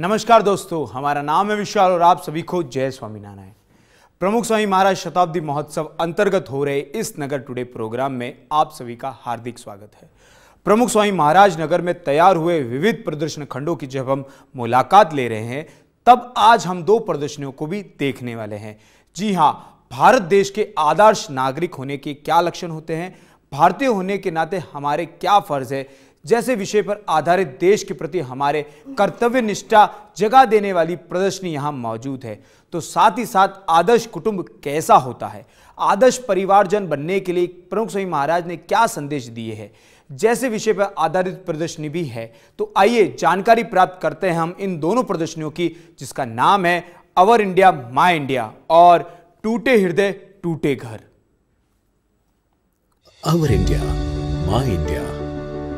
नमस्कार दोस्तों, हमारा नाम है विशाल और आप सभी को जय स्वामीनारायण। प्रमुख स्वामी महाराज शताब्दी महोत्सव अंतर्गत हो रहे इस नगर टुडे प्रोग्राम में आप सभी का हार्दिक स्वागत है। प्रमुख स्वामी महाराज नगर में तैयार हुए विविध प्रदर्शन खंडों की जब हम मुलाकात ले रहे हैं, तब आज हम दो प्रदर्शनियों को भी देखने वाले हैं। जी हां, भारत देश के आदर्श नागरिक होने के क्या लक्षण होते हैं, भारतीय होने के नाते हमारे क्या फर्ज है, जैसे विषय पर आधारित देश के प्रति हमारे कर्तव्य निष्ठा जगा देने वाली प्रदर्शनी यहाँ मौजूद है। तो साथ ही साथ आदर्श कुटुंब कैसा होता है, आदर्श परिवारजन बनने के लिए प्रमुख स्वामी महाराज ने क्या संदेश दिए हैं, जैसे विषय पर आधारित प्रदर्शनी भी है। तो आइए जानकारी प्राप्त करते हैं हम इन दोनों प्रदर्शनियों की, जिसका नाम है अवर इंडिया माय इंडिया और टूटे हृदय टूटे घर। Our India my India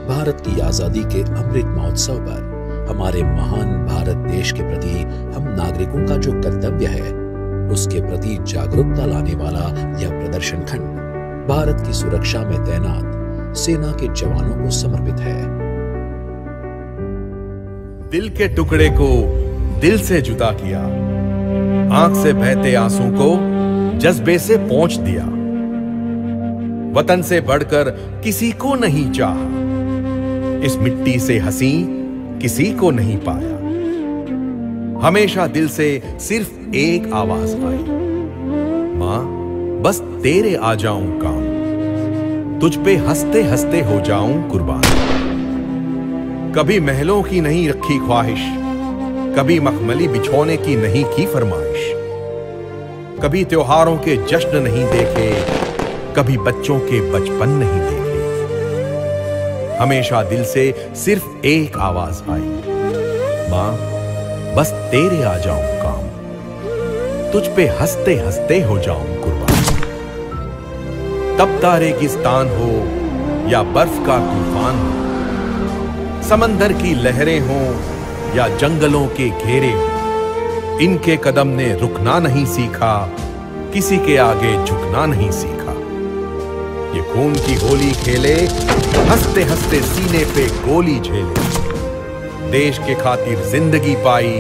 Bharat की आजादी के अमृत महोत्सव पर हमारे महान भारत देश के प्रति हम नागरिकों का जो कर्तव्य है, उसके प्रति जागरूकता लाने वाला यह प्रदर्शन खंड भारत की सुरक्षा में तैनात सेना के जवानों को समर्पित है। दिल के टुकड़े को दिल से जुदा किया, आंख से बहते आंसू को जज्बे से पोंछ दिया, वतन से बढ़कर किसी को नहीं चाहा, इस मिट्टी से हंसी किसी को नहीं पाया, हमेशा दिल से सिर्फ एक आवाज आई, मां बस तेरे आ जाऊं काम, तुझ पे हंसते हंसते हो जाऊं कुर्बान। कभी महलों की नहीं रखी ख्वाहिश, कभी मखमली बिछोने की नहीं की फरमाइश, कभी त्योहारों के जश्न नहीं देखे, कभी बच्चों के बचपन नहीं देखे, हमेशा दिल से सिर्फ एक आवाज आई, मां बस तेरे आ जाऊं काम, तुझ पे हंसते हंसते हो जाऊं कुर्बान। तपता रेगिस्तान हो या बर्फ का तूफान हो, समंदर की लहरें हो या जंगलों के घेरे हो, इनके कदम ने रुकना नहीं सीखा, किसी के आगे झुकना नहीं सीखा। ये खून की होली खेले, हंसते हंसते सीने पे गोली झेले, देश के खातिर जिंदगी पाई,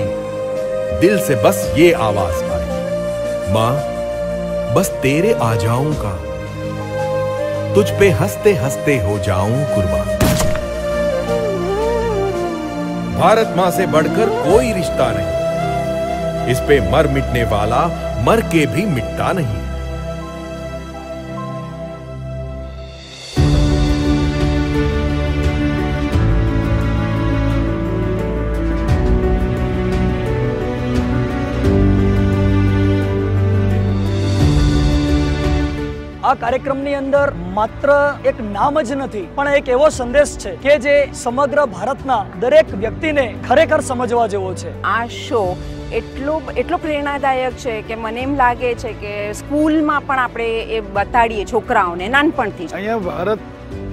दिल से बस ये आवाज आई, मां बस तेरे आ जाऊंगा, तुझ पे हंसते हंसते हो जाऊं कुर्बान। भारत मां से बढ़कर कोई रिश्ता नहीं, इस पे मर मिटने वाला मर के भी मिटता नहीं। આ કાર્યક્રમની અંદર માત્ર એક નામ જ નથી, પણ એક એવો સંદેશ છે કે જે સમગ્ર ભારતના દરેક વ્યક્તિને ખરેખર સમજવા જેવો છે। આ શો એટલો પ્રેરણાદાયક છે કે મને એમ લાગે છે કે સ્કૂલમાં પણ આપણે એ બતાડીએ છોકરાઓને નાનપણથી જ। અહીંયા ભારત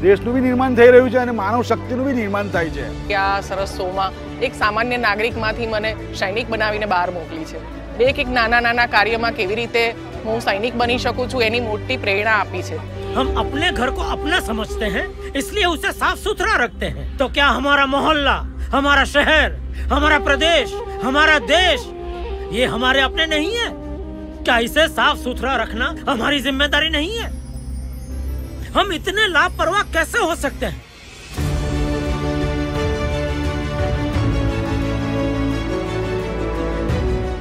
દેશનું બી નિર્માણ થઈ રહ્યું છે અને માનવ શક્તિનું બી નિર્માણ થાય છે। આ સરસ શોમાં એક સામાન્ય નાગરિકમાંથી મને સૈનિક બનાવીને બહાર મોકલી છે। એક નાના નાના કાર્યમાં કેવી રીતે હું સૈનિક બની શકું છું એની મોટી प्रेरणा આપી છે। हम अपने घर को अपना समझते हैं, इसलिए उसे साफ सुथरा रखते हैं। तो क्या हमारा मोहल्ला, हमारा शहर, हमारा प्रदेश, हमारा देश ये हमारे अपने नहीं है? क्या इसे साफ सुथरा रखना हमारी जिम्मेदारी नहीं है? हम इतने लापरवाह कैसे हो सकते हैं?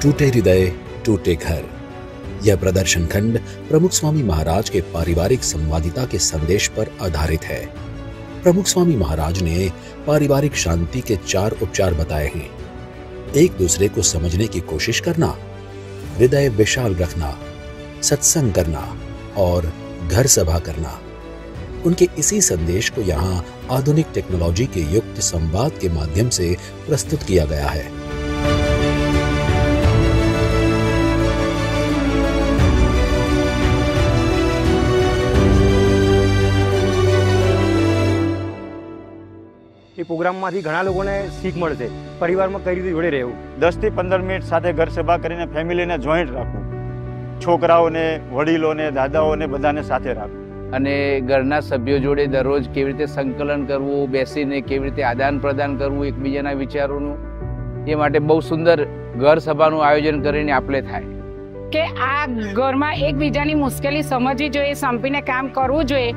टूटे हृदय टूटे घर यह प्रदर्शन खंड प्रमुख स्वामी महाराज के पारिवारिक संवादिता के संदेश पर आधारित है। प्रमुख स्वामी महाराज ने पारिवारिक शांति के 4 उपचार बताए हैं। एक दूसरे को समझने की कोशिश करना, हृदय विशाल रखना, सत्संग करना और घर सभा करना। उनके इसी संदेश को यहाँ आधुनिक टेक्नोलॉजी के युक्त संवाद के माध्यम से प्रस्तुत किया गया है। પ્રોગ્રામમાંથી ઘણા લોકોને શીખ મળશે, પરિવારમાં કઈ રીતે જોડે રહેવું। 10 થી 15 મિનિટ સાથે ઘર સભા કરીને ફેમિલીને જોઈન્ટ રાખવું, છોકરાઓને, વડીલોને, દાદાઓને બધાને સાથે રાખવું અને ઘરના સભ્યો જોડે દરરોજ કેવી રીતે સંકલન કરવું, બેસીને કેવી રીતે આદાન પ્રદાન કરવું એકબીજાના વિચારોનું, એ માટે બહુ સુંદર ઘર સભાનું આયોજન કરીને આપણે થાય કે આ ઘરમાં એકબીજાની મુશ્કેલી સમજવી જોઈએ, સંપીને કામ કરવું જોઈએ.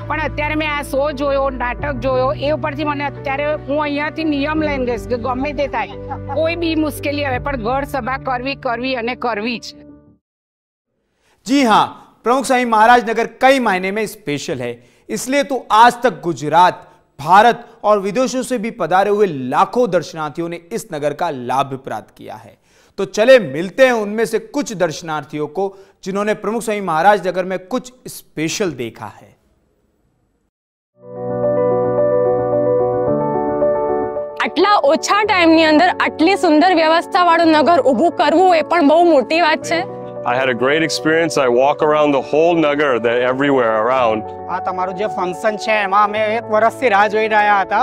પણ અત્યારે મેં આ શો જોયો, નાટક જોયો, એ ઉપરથી મને અત્યારે હું અહીંયાથી નિયમ લઈને જઈશ કે ગમે તે થાય, કોઈ બી મુશ્કેલી આવે પણ ઘર સભા કરવી અને કરવી જ. जी हाँ, प्रमुख स्वामी महाराज नगर कई मायने में स्पेशल है, इसलिए तो आज तक गुजरात, भारत और विदेशों से भी पधारे हुए लाखों दर्शनार्थियों ने इस नगर का लाभ प्राप्त किया है. तो चले मिलते हैं उनमें से कुछ दर्शनार्थियों को जिन्होंने प्रमुख स्वामी महाराज नगर में कुछ स्पेशल देखा है. આટલા ઓછા ટાઈમની અંદર આટલી સુંદર વ્યવસ્થાવાળું નગર ઊભું કરવું એ પણ બહુ મોટી વાત છે. I had a great experience. I walk around the whole nagar, everywhere around. આ તમારું જે ફંક્શન છે એમાં અમે એક વર્ષથી રાહ જોઈ રહ્યા હતા.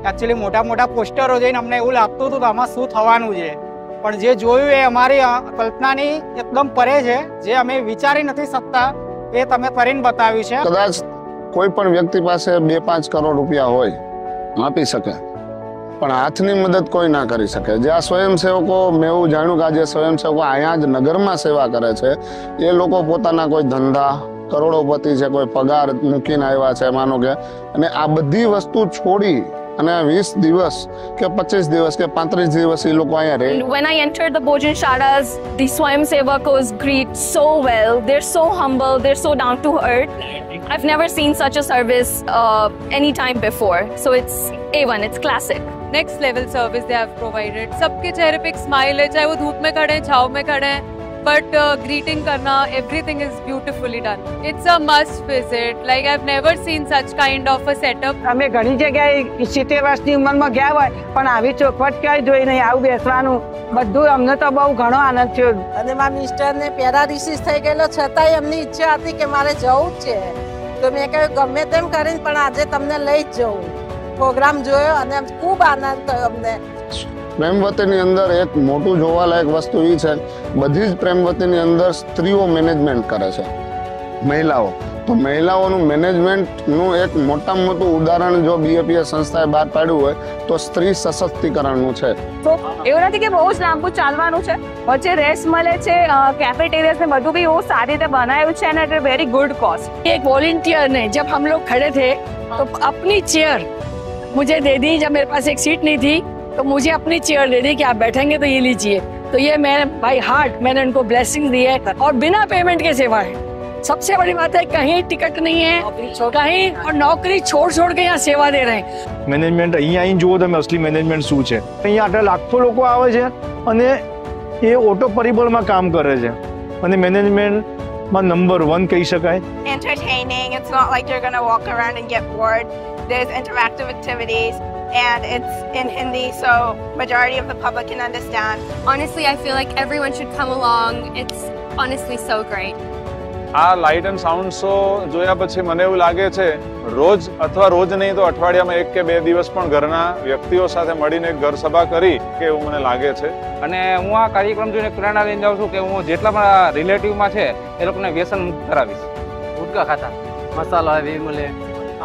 એકચ્યુઅલી મોટા પોસ્ટરો જોઈને અમને એવું લાગતું હતું કે આમાં શું થવાનું છે, પણ જે જોયું એ અમારી કલ્પનાની એકદમ પરે છે. જે અમે વિચારી નથી શકતા એ તમે કરીને બતાવ્યું છે. કદાચ કોઈ પણ વ્યક્તિ પાસે 2-5 કરોડ રૂપિયા હોય આપી શકે, પણ હાથની મદદ કોઈ ના કરી શકે. જે આ સ્વયંસેવકો, મેં એવું જાણ્યું કે આ જે સ્વયંસેવકો અહીંયા જ નગરમાં સેવા કરે છે, એ લોકો પોતાના કોઈ ધંધા, કરોડોપતિ છે, કોઈ પગાર મૂકીને આવ્યા છે માનો કે, અને આ બધી વસ્તુ છોડી અને 20 દિવસ કે 25 દિવસ કે 35 દિવસ એ લોકો અહીંયા રહે. When I entered the Bhojanshalas, the Swayamsevakos greet so well. They're so humble, they're so down to earth. I've never seen such a service any time before. So it's A1, it's classic. Next level service they have provided. सबके चेहरे पे एक smile है, चाहे वो धूप में खड़े हैं, छाव में खड़े हैं, but greeting करना, everything is beautifully done. It's a must visit. Like I've never seen such kind of a setup. અમે ઘણી જગ્યાએ 70 વર્ષની ઉંમરમાં ગયા હોય પણ આવી ચોખવટ ક્યાંય જોઈ નહીં. આવું બેસવાનું બધું અમને તો બહુ ઘણો આનંદ થયો. અને મારા મિસ્ટરને પેરાલિસિસ થઈ ગયેલો છતાંય એમની ઈચ્છા હતી કે મારે જવું જ છે, તો મેં કહ્યું ગમે તેમ કરીને પણ આજે તમને લઈ જ જવું. પ્રોગ્રામ જોયો અને ખૂબ આનંદ થયો અમને. પ્રેમવતીની અંદર એક મોટું જોવાલાયક વસ્તુ એ છે, બધી જ પ્રેમવતીની અંદર સ્ત્રીઓ મેનેજમેન્ટ કરે છે, મહિલાઓ. તો મહિલાઓનું મેનેજમેન્ટનું એક મોટામાં મોટું ઉદાહરણ જો BAPS સંસ્થાએ બહાર પાડ્યું હોય તો સ્ત્રી સશક્તિકરણનું છે. તો એવું નથી કે બહુ જ લાંબુ ચાલવાનું છે, વચ્ચે રેસ્ટ મળે છે, कैफेटेरियाज में બધું भी वो सारी રીતે बनाયું છે and at a very good cost. एक वॉलंटियर ने जब हम लोग खड़े थे तो अपनी चेयर मुझे दे दी. जब मेरे पास एक सीट नहीं थी तो मुझे अपनी चेयर दे दी कि आप बैठेंगे तो ये लीजिए. तो ये मैं बाय हार्ट मैंने उनको ब्लेसिंग दी है और बिना पेमेंट के सेवा है. सबसे बड़ी बात है कहीं टिकट नहीं है कहीं, और नौकरी छोड़ के यहाँ सेवा दे रहे हैं. મેનેજમેન્ટ અહીંયા અહીં જુઓ તમે અસલી મેનેજમેન્ટ શું છે. અહીંયા આટલા લાખો લોકો આવે છે અને એ ઓટો પરિબળમાં કામ કરે છે અને મેનેજમેન્ટમાં નંબર 1 કહી શકાય. Entertaining. It's not like you're going to walk around and get bored. There's interactive activities and it's in Hindi, so majority of the public can understand. Honestly, I feel like everyone should come along. It's honestly so great. આ light and sound show જોયા પછી મને એવું લાગે છે રોજ અથવા રોજ નહીં તો અઠવાડિયામાં 1 કે 2 દિવસ પણ ઘરના વ્યક્તિઓ સાથે મળીને ઘર સભા કરી કે એવું મને લાગે છે. અને હું આ કાર્યક્રમ જોઈને પ્રેરણા લઈને જાઉં છું કે હું જેટલા પણ રિલેટિવમાં છે એ લોકોને વ્યસન મુક્ત કરાવીશ. ગુટકા ખાતા મસાલા આવે એ મળે,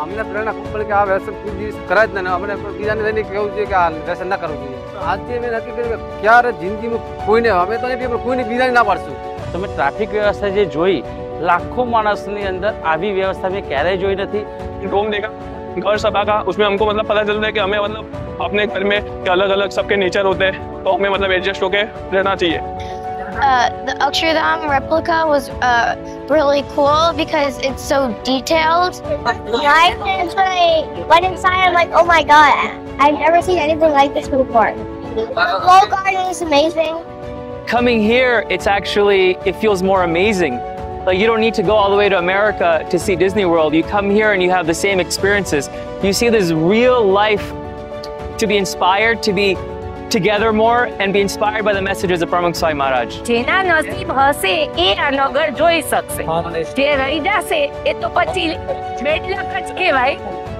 અમને પ્રેરણા ખૂબ પડે કે આ વ્યસન કોઈ દિવસ કરાય જ નહીં. અમને બીજાને લઈને કહેવું જોઈએ કે આ વ્યસન ના કરવું જોઈએ. આજથી અમે નક્કી કર્યું કે ક્યારે જિંદગીમાં કોઈને, અમે તો નહીં પણ કોઈને બીજાને ના પાડશું. તમે ટ્રાફિક વ્યવસ્થા જે જોઈ, लाखों मानसनी अंदर आवी व्यवस्था में क्यारे जोई नहीं. डोम देगा घर सभा का, उसमें हमको मतलब पता चलता है कि हमें मतलब अपने घर में अलग अलग सबके नेचर होते हैं, तो हमें मतलब एडजस्ट होके रहना चाहिए. The Akshardham replica was really cool because it's so detailed. Right? And when I went inside, I'm like, oh my god, I've never seen anything like this before. The whole garden is amazing. Coming here, it feels more amazing. Like you don't need to go all the way to America to see Disney World. You come here and you have the same experiences. You see this real life to be inspired, to be together more and be inspired by the messages of Pramukh Swami Maharaj. જેના નસીબ હશે એ આ નગર જોઈ શકશે. જે રહી જશે એ તો પછી બેડ લક જ કહેવાય.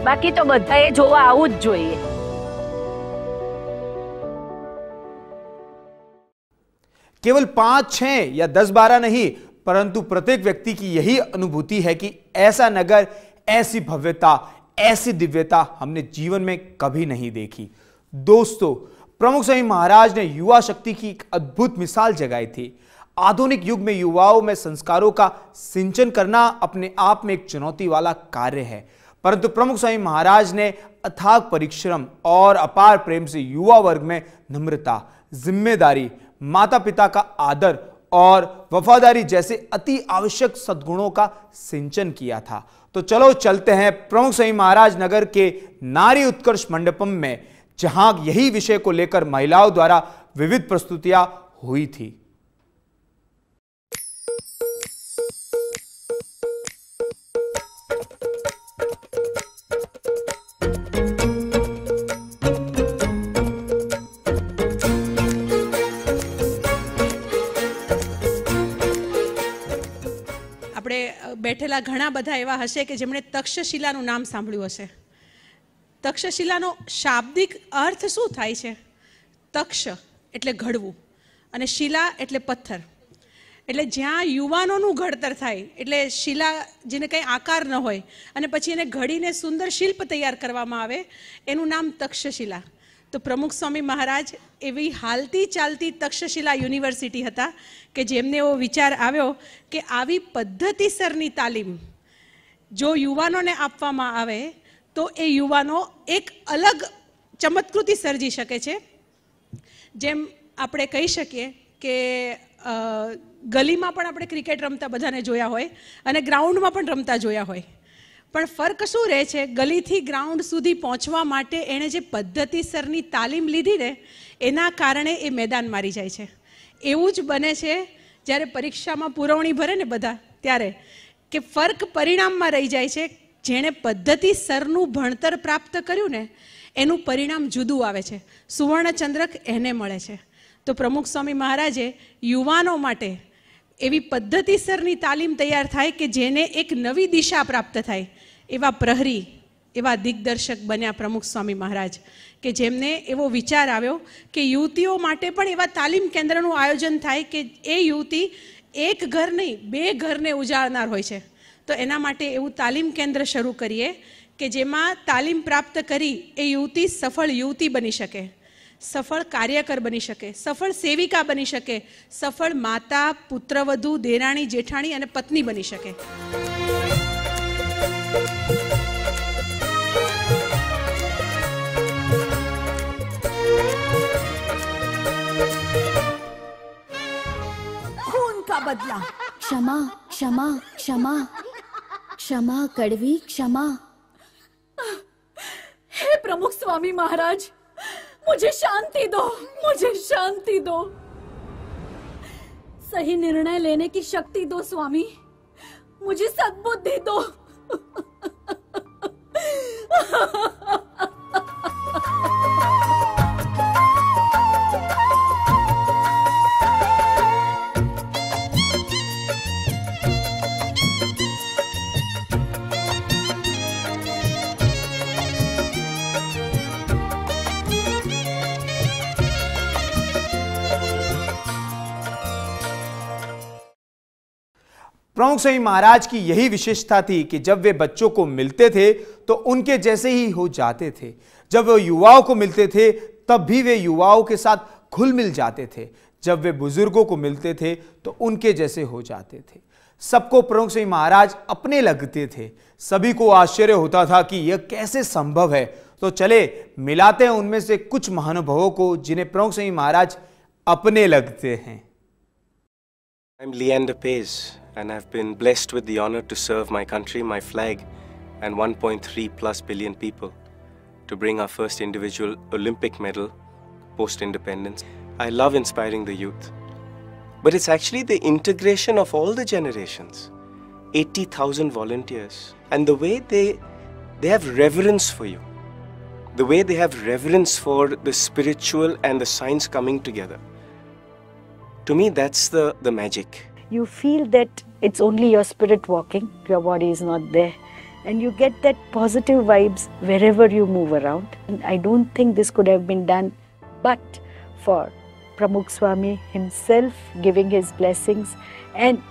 બાકી તો બધાએ જોવા આવવું જ જોઈએ. केवल 5, 6 या 10, 12 नहीं, परंतु प्रत्येक व्यक्ति की यही अनुभूति है कि ऐसा नगर, ऐसी भव्यता, ऐसी दिव्यता हमने जीवन में कभी नहीं देखी. दोस्तों, प्रमुख स्वामी महाराज ने युवा शक्ति की एक अद्भुत मिसाल जगाई थी। आधुनिक युग में युवाओं में संस्कारों का सिंचन करना अपने आप में एक चुनौती वाला कार्य है, परंतु प्रमुख स्वामी महाराज ने अथाग परिश्रम और अपार प्रेम से युवा वर्ग में नम्रता, जिम्मेदारी, माता पिता का आदर और वफादारी जैसे अति आवश्यक सद्गुणों का सिंचन किया था। तो चलो चलते हैं प्रमुख स्वामी महाराज नगर के नारी उत्कर्ष मंडपम में, जहां यही विषय को लेकर महिलाओं द्वारा विविध प्रस्तुतियां हुई थी। બેઠેલા ઘણા બધા એવા હશે કે જેમણે તક્ષશિલાનું નામ સાંભળ્યું હશે। તક્ષશિલાનો શાબ્દિક અર્થ શું થાય છે? તક્ષ એટલે ઘડવું અને શિલા એટલે પથ્થર, એટલે જ્યાં યુવાનોનું ઘડતર થાય, એટલે શિલા જેને કંઈ આકાર ન હોય અને પછી એને ઘડીને સુંદર શિલ્પ તૈયાર કરવામાં આવે એનું નામ તક્ષશિલા। તો પ્રમુખ સ્વામી મહારાજ એવી હાલતી ચાલતી તક્ષશિલા યુનિવર્સિટી હતા કે જેમને એવો વિચાર આવ્યો કે આવી પદ્ધતિસરની તાલીમ જો યુવાનોને આપવામાં આવે તો એ યુવાનો એક અલગ ચમત્કૃતિ સર્જી શકે છે। જેમ આપણે કહી શકીએ કે ગલીમાં પણ આપણે ક્રિકેટ રમતા બધાને જોયા હોય અને ગ્રાઉન્ડમાં પણ રમતા જોયા હોય, પણ ફર્ક શું રહે છે? ગલીથી ગ્રાઉન્ડ સુધી પહોંચવા માટે એણે જે પદ્ધતિસરની તાલીમ લીધી ને એના કારણે એ મેદાન મારી જાય છે। એવું જ બને છે જ્યારે પરીક્ષામાં પુરવણી ભરે ને બધા ત્યારે કે ફર્ક પરિણામમાં રહી જાય છે। જેણે પદ્ધતિસરનું ભણતર પ્રાપ્ત કર્યું ને એનું પરિણામ જુદું આવે છે, સુવર્ણચંદ્રક એને મળે છે। તો પ્રમુખ સ્વામી મહારાજે યુવાનો માટે એવી પદ્ધતિસરની તાલીમ તૈયાર થાય કે જેને એક નવી દિશા પ્રાપ્ત થાય એવા પ્રહરી, એવા દિગ્દર્શક બન્યા પ્રમુખ સ્વામી મહારાજ કે જેમને એવો વિચાર આવ્યો કે યુવતીઓ માટે પણ એવા તાલીમ કેન્દ્રનું આયોજન થાય કે એ યુવતી એક ઘર નહીં બે ઘરને ઉજાળનાર હોય છે। તો એના માટે એવું તાલીમ કેન્દ્ર શરૂ કરીએ કે જેમાં તાલીમ પ્રાપ્ત કરી એ યુવતી સફળ યુવતી બની શકે, સફળ કાર્યકર બની શકે, સફળ સેવિકા બની શકે, સફળ માતા, પુત્રવધુ, દેરાણી, જેઠાણી અને પત્ની બની શકે। खून का बदला, क्षमा क्षमा क्षमा क्षमा कड़वी क्षमा। हे प्रमुख स्वामी महाराज, मुझे शांति दो, मुझे शांति दो, सही निर्णय लेने की शक्ति दो स्वामी, मुझे सद्बुद्धि दो। प्रमुख स्वामी महाराज की यही विशेषता थी कि जब वे बच्चों को मिलते थे तो उनके जैसे ही हो जाते थे, जब वे युवाओं को मिलते थे तब भी वे युवाओं के साथ घुल मिल जाते थे, जब वे बुजुर्गों को मिलते थे तो उनके जैसे हो जाते थे। सबको प्रमुख स्वामी महाराज अपने लगते थे। सभी को आश्चर्य होता था कि यह कैसे संभव है। तो चले मिलाते हैं उनमें से कुछ महानुभावों को जिन्हें प्रमुख स्वामी महाराज अपने लगते हैं। I'm Leander Pace, and I've been blessed with the honor to serve my country, my flag, and 1.3+ billion people to bring our first individual Olympic medal post-independence. I love inspiring the youth, but it's actually the integration of all the generations, 80,000 volunteers, and the way they have reverence for you, the way they have reverence for the spiritual and the science coming together. To me, that's the magic. You feel that it's only your spirit walking, your body is not there. And you get that positive vibes wherever you move around. And I don't think this could have been done but for Pramukh Swami himself giving his blessings and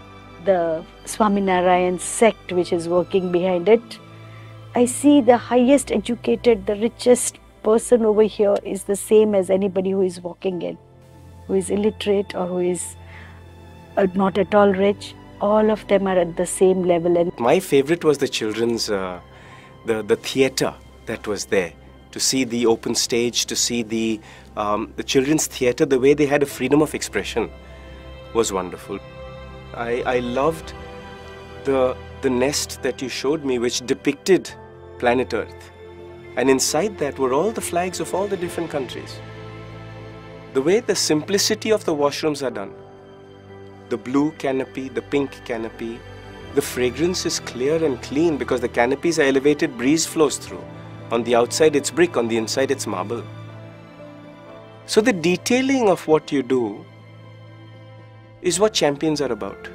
the Swami Narayan sect which is working behind it. I see the highest educated, the richest person over here is the same as anybody who is walking in, who is illiterate or who is not at all rich. All of them are at the same level. And my favorite was the children's, the theatre that was there. To see the open stage, to see the children's theatre, the way they had a freedom of expression was wonderful. I loved the nest that you showed me, which depicted planet Earth. And inside that were all the flags of all the different countries. The way the simplicity of the washrooms are done. The blue canopy, the pink canopy. The fragrance is clear and clean because the canopies are elevated, breeze flows through. On the outside it's brick, on the inside it's marble. So the detailing of what you do is what champions are about.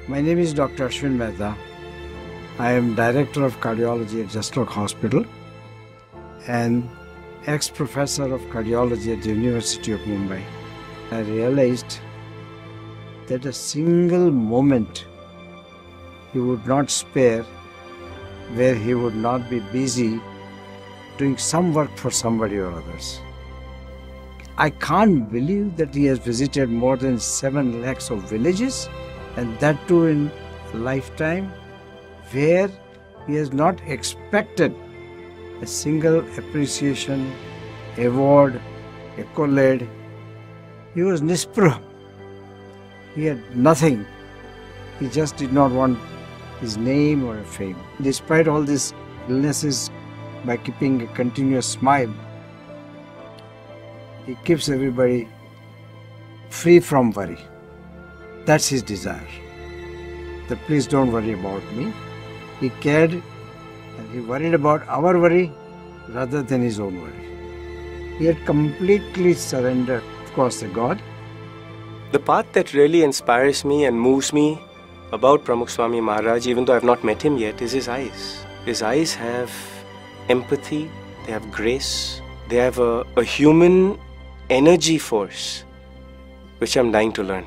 My name is Dr. Ashwin Mehta. I am Director of Cardiology at Jastrock Hospital and ex-professor of cardiology at the University of Mumbai. I realized that a single moment he would not spare where he would not be busy doing some work for somebody or others. I can't believe that he has visited more than 7 lakhs of villages, and that too in a lifetime, where he has not expected a single appreciation, award, accolade. He was nispruh. He had nothing. He just did not want his name or fame. Despite all these illnesses, by keeping a continuous smile, he keeps everybody free from worry. That's his desire. That please don't worry about me. He cared and he worried about our worry rather than his own worry. He had completely surrendered, of course, to God. The part that really inspires me and moves me about Pramukh Swami Maharaj, even though I've not met him yet, is his eyes. His eyes have empathy, they have grace, they have a human energy force, which I'm dying to learn.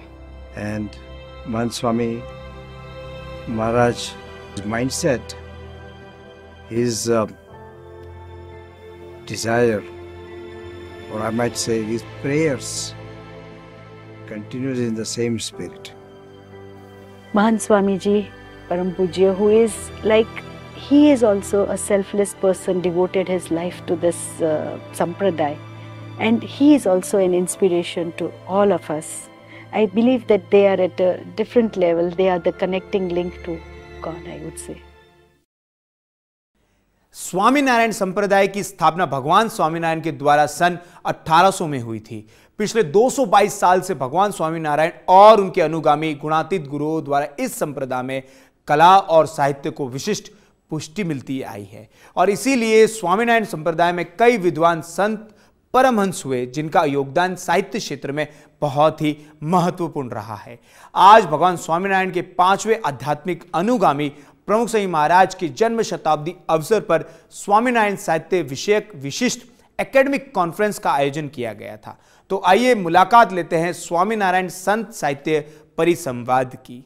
And Mahant Swami Maharaj's mindset, his desire, or I might say his prayers, continues in the same spirit. Mahant Swamiji, Param Pujya, who is like, he is also a selfless person, devoted his life to this sampradaya. And he is also an inspiration to all of us. I believe that they are at a different level. They are the connecting link to God, I would say. Swaminarayan संप्रदाय की स्थापना भगवान स्वामीनारायण के द्वारा सन 1800 में हुई थी। पिछले 222 साल से भगवान स्वामीनारायण और उनके अनुगामी गुणातीत गुरुओं द्वारा इस संप्रदाय में कला और साहित्य को विशिष्ट पुष्टि मिलती आई है और इसीलिए स्वामीनारायण संप्रदाय में कई विद्वान संत परमहंस हुए जिनका योगदान साहित्य क्षेत्र में बहुत ही महत्वपूर्ण रहा है। आज भगवान स्वामीनारायण के 5वें आध्यात्मिक अनुगामी प्रमुख स्वामी महाराज की जन्म शताब्दी अवसर पर स्वामीनारायण साहित्य विषयक विशिष्ट एकेडमिक कॉन्फ्रेंस का आयोजन किया गया था। तो आइए मुलाकात लेते हैं स्वामीनारायण संत साहित्य परिसंवाद की।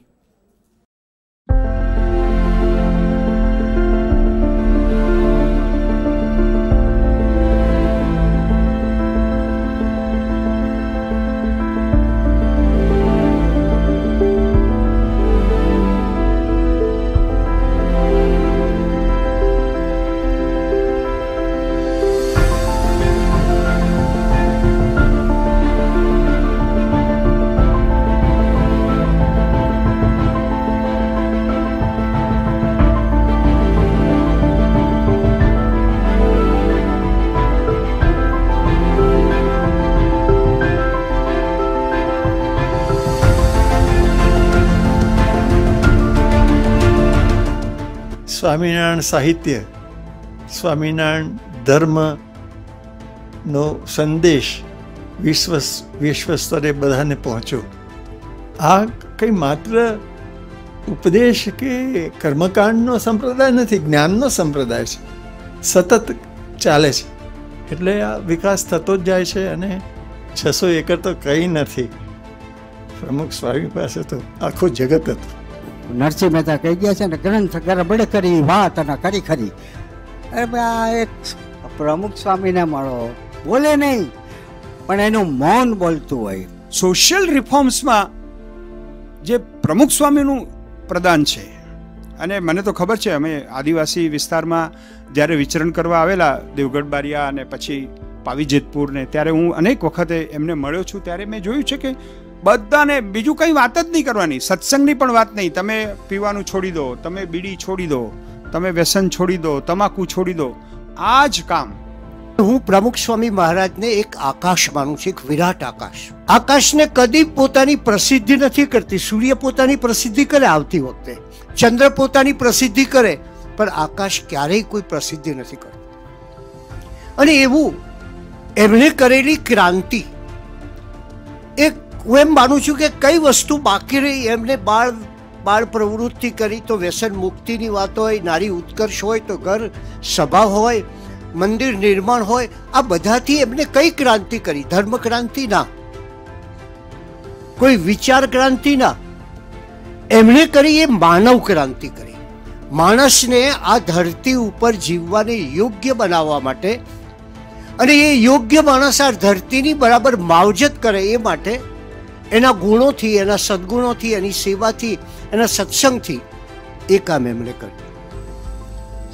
સ્વામિનારાયણ સાહિત્ય, સ્વામિનારાયણ ધર્મનો સંદેશ વિશ્વ સ્તરે બધાને પહોંચ્યો. આ કંઈ માત્ર ઉપદેશ કે કર્મકાંડનો સંપ્રદાય નથી, જ્ઞાનનો સંપ્રદાય છે. સતત ચાલે છે એટલે આ વિકાસ થતો જ જાય છે અને 600 એકર તો કંઈ નથી. પ્રમુખ સ્વામી પાસે તો આખું જગત હતું. નરસિંહ મહેતા કહી ગયા છે ને, ગરબડે કરી વાત અને કરી ખરી. અરે આ એક પ્રમુખ સ્વામીને મળો, બોલે નહીં પણ એનું મૌન બોલતું હોય. સોશિયલ રિફોર્મ્સમાં જે પ્રમુખ સ્વામીનું પ્રદાન છે, અને મને તો ખબર છે, અમે આદિવાસી વિસ્તારમાં જ્યારે વિચરણ કરવા આવેલા દેવગઢ બારિયા અને પછી પાવી જેતપુર ને, ત્યારે હું અનેક વખતે એમને મળ્યો છું. ત્યારે મેં જોયું છે કે બધાને બીજું કંઈ વાત જ નહીં કરવાની, સત્સંગની પણ વાત નહીં. તમે પીવાનું છોડી દો, તમે બીડી છોડી દો, તમે વ્યસન છોડી દો, તમાકુ છોડી દો, આ જ કામ. હું પ્રમુખ સ્વામી મહારાજને એક આકાશ માનું છું, એક વિરાટ આકાશ. આકાશને કદી પોતાની પ્રસિદ્ધિ નથી કરતી. સૂર્ય પોતાની પ્રસિદ્ધિ કરે આવતી વખતે, ચંદ્ર પોતાની પ્રસિદ્ધિ કરે, પણ આકાશ ક્યારેય કોઈ પ્રસિદ્ધિ નથી કરતું. અને એવું એમણે કરેલી ક્રાંતિ, એક હું એમ માનું છું કે કઈ વસ્તુ બાકી રહી. એમને બાળ પ્રવૃત્તિ કરી તો વ્યસન મુક્તિની વાત હોય, નારી ઉત્કર્ષ હોય તો ઘર સભા હોય, મંદિર નિર્માણ હોય, આ બધાથી એમને કઈ ક્રાંતિ કરી? ધર્મ ક્રાંતિ ના, કોઈ વિચાર ક્રાંતિ ના, એમણે કરી એ માનવ ક્રાંતિ કરી. માણસને આ ધરતી ઉપર જીવવાને યોગ્ય બનાવવા માટે, અને એ યોગ્ય માણસ આ ધરતીની બરાબર માવજત કરે એ માટે એના ગુણોથી, એના સદગુણોથી, એની સેવાથી, એના સત્સંગથી એ કામ એમણે કર્યું.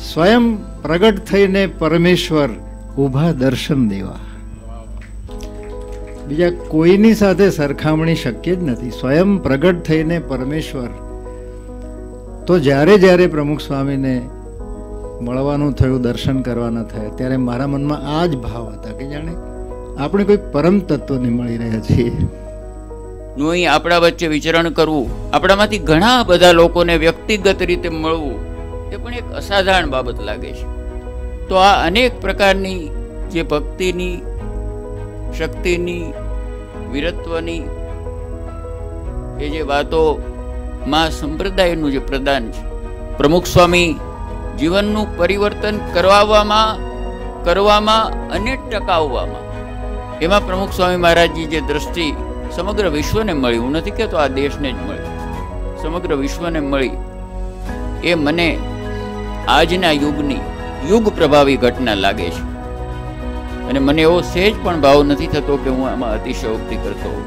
સ્વયં પ્રગટ થઈને પરમેશ્વર ઊભા દર્શન દેવા. બીજા કોઈની સાથે સરખામણી શક્ય જ નથી. સ્વયં પ્રગટ થઈને પરમેશ્વર. તો જ્યારે જ્યારે પ્રમુખ સ્વામીને મળવાનું થયું, દર્શન કરવાના થયા, ત્યારે મારા મનમાં આ જ ભાવ હતા કે જાણે આપણે કોઈ પરમ તત્વને મળી રહ્યા છીએ. નું અહીં આપણા વચ્ચે વિચરણ કરવું, આપણામાંથી ઘણા બધા લોકોને વ્યક્તિગત રીતે મળવું, એ પણ એક અસાધારણ બાબત લાગે છે. તો આ અનેક પ્રકારની જે ભક્તિની, શક્તિની, વીરત્વની એ જે વાતો માં સંપ્રદાયનું જે પ્રદાન છે, પ્રમુખ સ્વામી જીવનનું પરિવર્તન કરવામાં અને ટકાવવામાં, એમાં પ્રમુખ સ્વામી મહારાજની જે દ્રષ્ટિ સમગ્ર વિશ્વને મળી, હું નથી કહેતો આ દેશને જ મળી, સમગ્ર વિશ્વને મળી, એ મને આજના યુગની યુગ પ્રભાવી ઘટના લાગે છે. અને મને એવો સહેજ પણ ભાવ નથી થતો કે હું આમાં અતિશયોક્તિ કરતો હોઉં.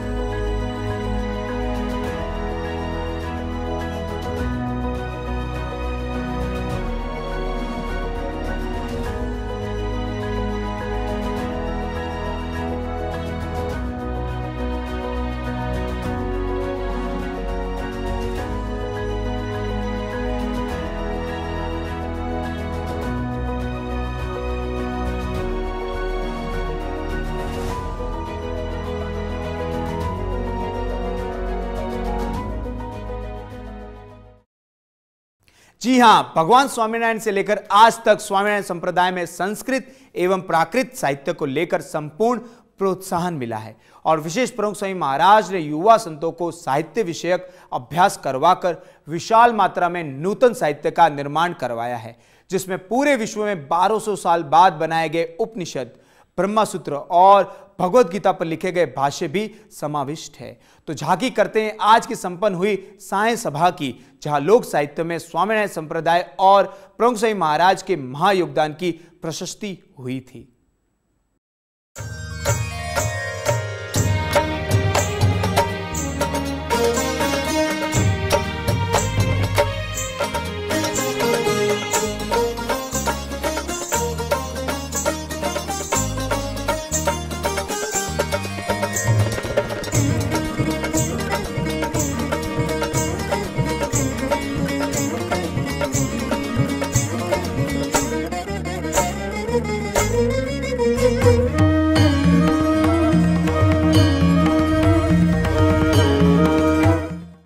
जी हाँ, भगवान स्वामीनारायण से लेकर आज तक स्वामीनारायण संप्रदाय में संस्कृत एवं प्राकृत साहित्य को लेकर संपूर्ण प्रोत्साहन मिला है और विशेष प्रमुख स्वामी महाराज ने युवा संतों को साहित्य विषयक अभ्यास करवाकर विशाल मात्रा में नूतन साहित्य का निर्माण करवाया है, जिसमें पूरे विश्व में 1200 साल बाद बनाए गए उपनिषद, ब्रह्मसूत्र और भगवत गीता पर लिखे गए भाष्य भी समाविष्ट है। तो झांकी करते हैं आज की संपन्न हुई साय सभा की, जहां लोक साहित्य में स्वामीनारायण संप्रदाय और प्रमुख स्वामी महाराज के महायोगदान की प्रशस्ति हुई थी।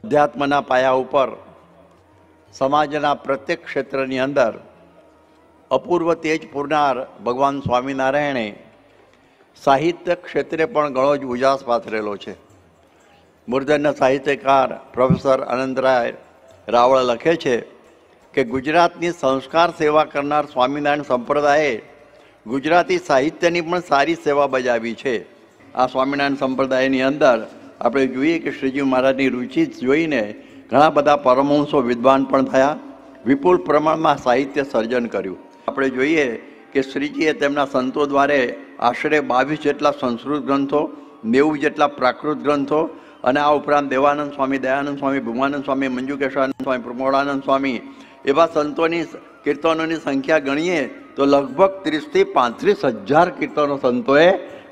અધ્યાત્મના પાયા ઉપર સમાજના પ્રત્યેક ક્ષેત્રની અંદર અપૂર્વ તેજ પૂરનાર ભગવાન સ્વામિનારાયણે સાહિત્ય ક્ષેત્રે પણ ઘણો જ ઉજાસ પાથરેલો છે. મૂર્ધન્ય સાહિત્યકાર પ્રોફેસર અનંતરાય રાવળ લખે છે કે ગુજરાતની સંસ્કાર સેવા કરનાર સ્વામિનારાયણ સંપ્રદાયે ગુજરાતી સાહિત્યની પણ સારી સેવા બજાવી છે. આ સ્વામિનારાયણ સંપ્રદાયની અંદર આપણે જોઈએ કે શ્રીજી મહારાજની રુચિ જોઈને ઘણા બધા પરમહંસો વિદ્વાન પણ થયા, વિપુલ પ્રમાણમાં સાહિત્ય સર્જન કર્યું. આપણે જોઈએ કે શ્રીજીએ તેમના સંતો દ્વારે આશરે 22 જેટલા સંસ્કૃત ગ્રંથો, 90 જેટલા પ્રાકૃત ગ્રંથો અને આ ઉપરાંત દેવાનંદ સ્વામી, દયાનંદ સ્વામી, ભૂમાનંદ સ્વામી, મંજુકેશાનંદ સ્વામી, પ્રમોદાનંદ સ્વામી એવા સંતોની કીર્તનોની સંખ્યા ગણીએ તો લગભગ 30 થી 35,000 કીર્તનો સંતોએ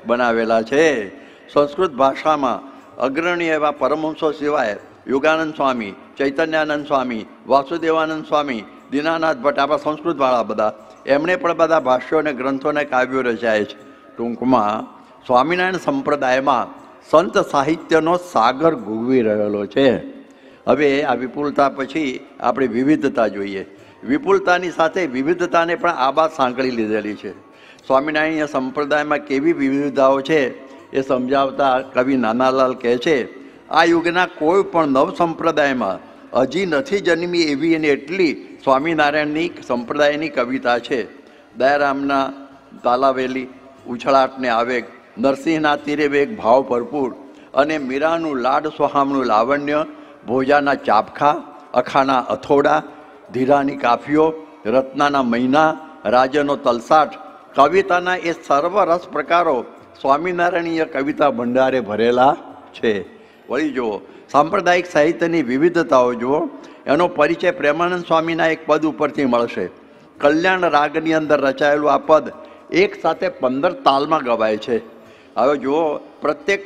બનાવેલા છે. સંસ્કૃત ભાષામાં અગ્રણી એવા પરમહંસો સિવાય યોગાનંદ સ્વામી, ચૈતન્યાનંદ સ્વામી, વાસુદેવાનંદ સ્વામી, દીનાનાથ ભટ્ટ, આપણા સંસ્કૃતવાળા બધા, એમણે પણ બધા ભાષ્યો અને ગ્રંથો અને કાવ્યો રચાય છે. ટૂંકમાં સ્વામિનારાયણ સંપ્રદાયમાં સંત સાહિત્યનો સાગર ગુગવી રહેલો છે. હવે આ વિપુલતા પછી આપણે વિવિધતા જોઈએ. વિપુલતાની સાથે વિવિધતાને પણ આ બાદ સાંકળી લીધેલી છે. સ્વામિનારાયણ સંપ્રદાયમાં કેવી વિવિધતાઓ છે એ સમજાવતા કવિ નાનાલાલ કહે છે, આ યુગના કોઈ પણ નવ સંપ્રદાયમાં હજી નથી જન્મી એવી અને એટલી સ્વામિનારાયણની સંપ્રદાયની કવિતા છે. દયારામના તાલાવેલી ઉછળાટને આવેગ, નરસિંહના તીરે વેગ ભાવ ભરપૂર અને મીરાનું લાડ સોહામનું લાવણ્ય, ભોજાના ચાપખા, અખાના અથોડા, ધીરાની કાફીઓ, રત્નાના મહિના, રાજનો તલસાટ, કવિતાના એ સર્વ રસ પ્રકારો સ્વામિનારાયણીય કવિતા ભંડારે ભરેલા છે. વળી જુઓ સાંપ્રદાયિક સાહિત્યની વિવિધતાઓ જુઓ, એનો પરિચય પ્રેમાનંદ સ્વામીના એક પદ ઉપરથી મળશે. કલ્યાણ રાગની અંદર રચાયેલું આ પદ એક સાથે 15 તાલમાં ગવાય છે. હવે જુઓ પ્રત્યેક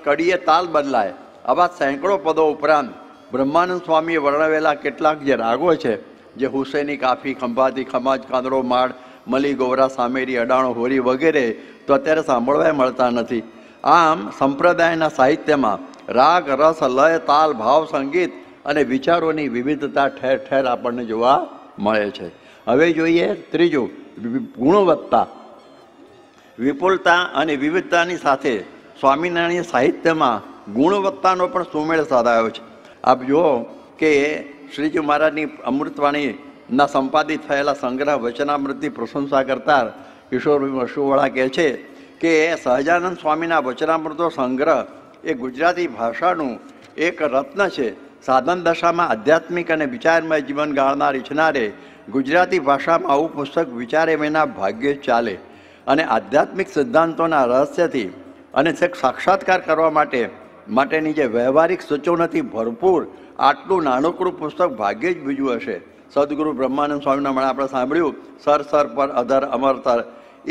કડીએ તાલ બદલાય. આવા સેંકડો પદો ઉપરાંત બ્રહ્માનંદ સ્વામીએ વર્ણવેલા કેટલાક જે રાગો છે, જે હુસૈની કાફી, ખંભાતી, ખમાજ, કાંદરો, માળ, મલી, ગોવરા, સામેરી, અડાણો, હોરી વગેરે તો અત્યારે સાંભળવા મળતા નથી. આમ સંપ્રદાયના સાહિત્યમાં રાગ, રસ, લય, તાલ, ભાવ, સંગીત અને વિચારોની વિવિધતા ઠેર ઠેર આપણને જોવા મળે છે. હવે જોઈએ ત્રીજું, ગુણવત્તા. વિપુલતા અને વિવિધતાની સાથે સ્વામિનારાયણ સાહિત્યમાં ગુણવત્તાનો પણ સુમેળ સાધાયો છે. આપ જુઓ કે શ્રીજી મહારાજની અમૃતવાણીના સંપાદિત થયેલા સંગ્રહ વચનામૃતની પ્રશંસા કરતા કિશોરભાઈ મશુવાળા કહે છે કે સહજાનંદ સ્વામીના વચનામૃતો સંગ્રહ એ ગુજરાતી ભાષાનું એક રત્ન છે. સાધન દશામાં આધ્યાત્મિક અને વિચારમય જીવન ગાળનાર ઈચ્છનારે ગુજરાતી ભાષામાં આવું પુસ્તક વિચારે વિના ભાગ્યે જ ચાલે. અને આધ્યાત્મિક સિદ્ધાંતોના રહસ્યથી અને સાક્ષાત્કાર કરવા માટેની જે વ્યવહારિક સૂચનોથી ભરપૂર આટલું નાનકડું પુસ્તક ભાગ્યે જ બીજું હશે. સદગુરુ બ્રહ્માનંદ સ્વામીના મળે આપણે સાંભળ્યું, સર સર પર અધર અમરતર,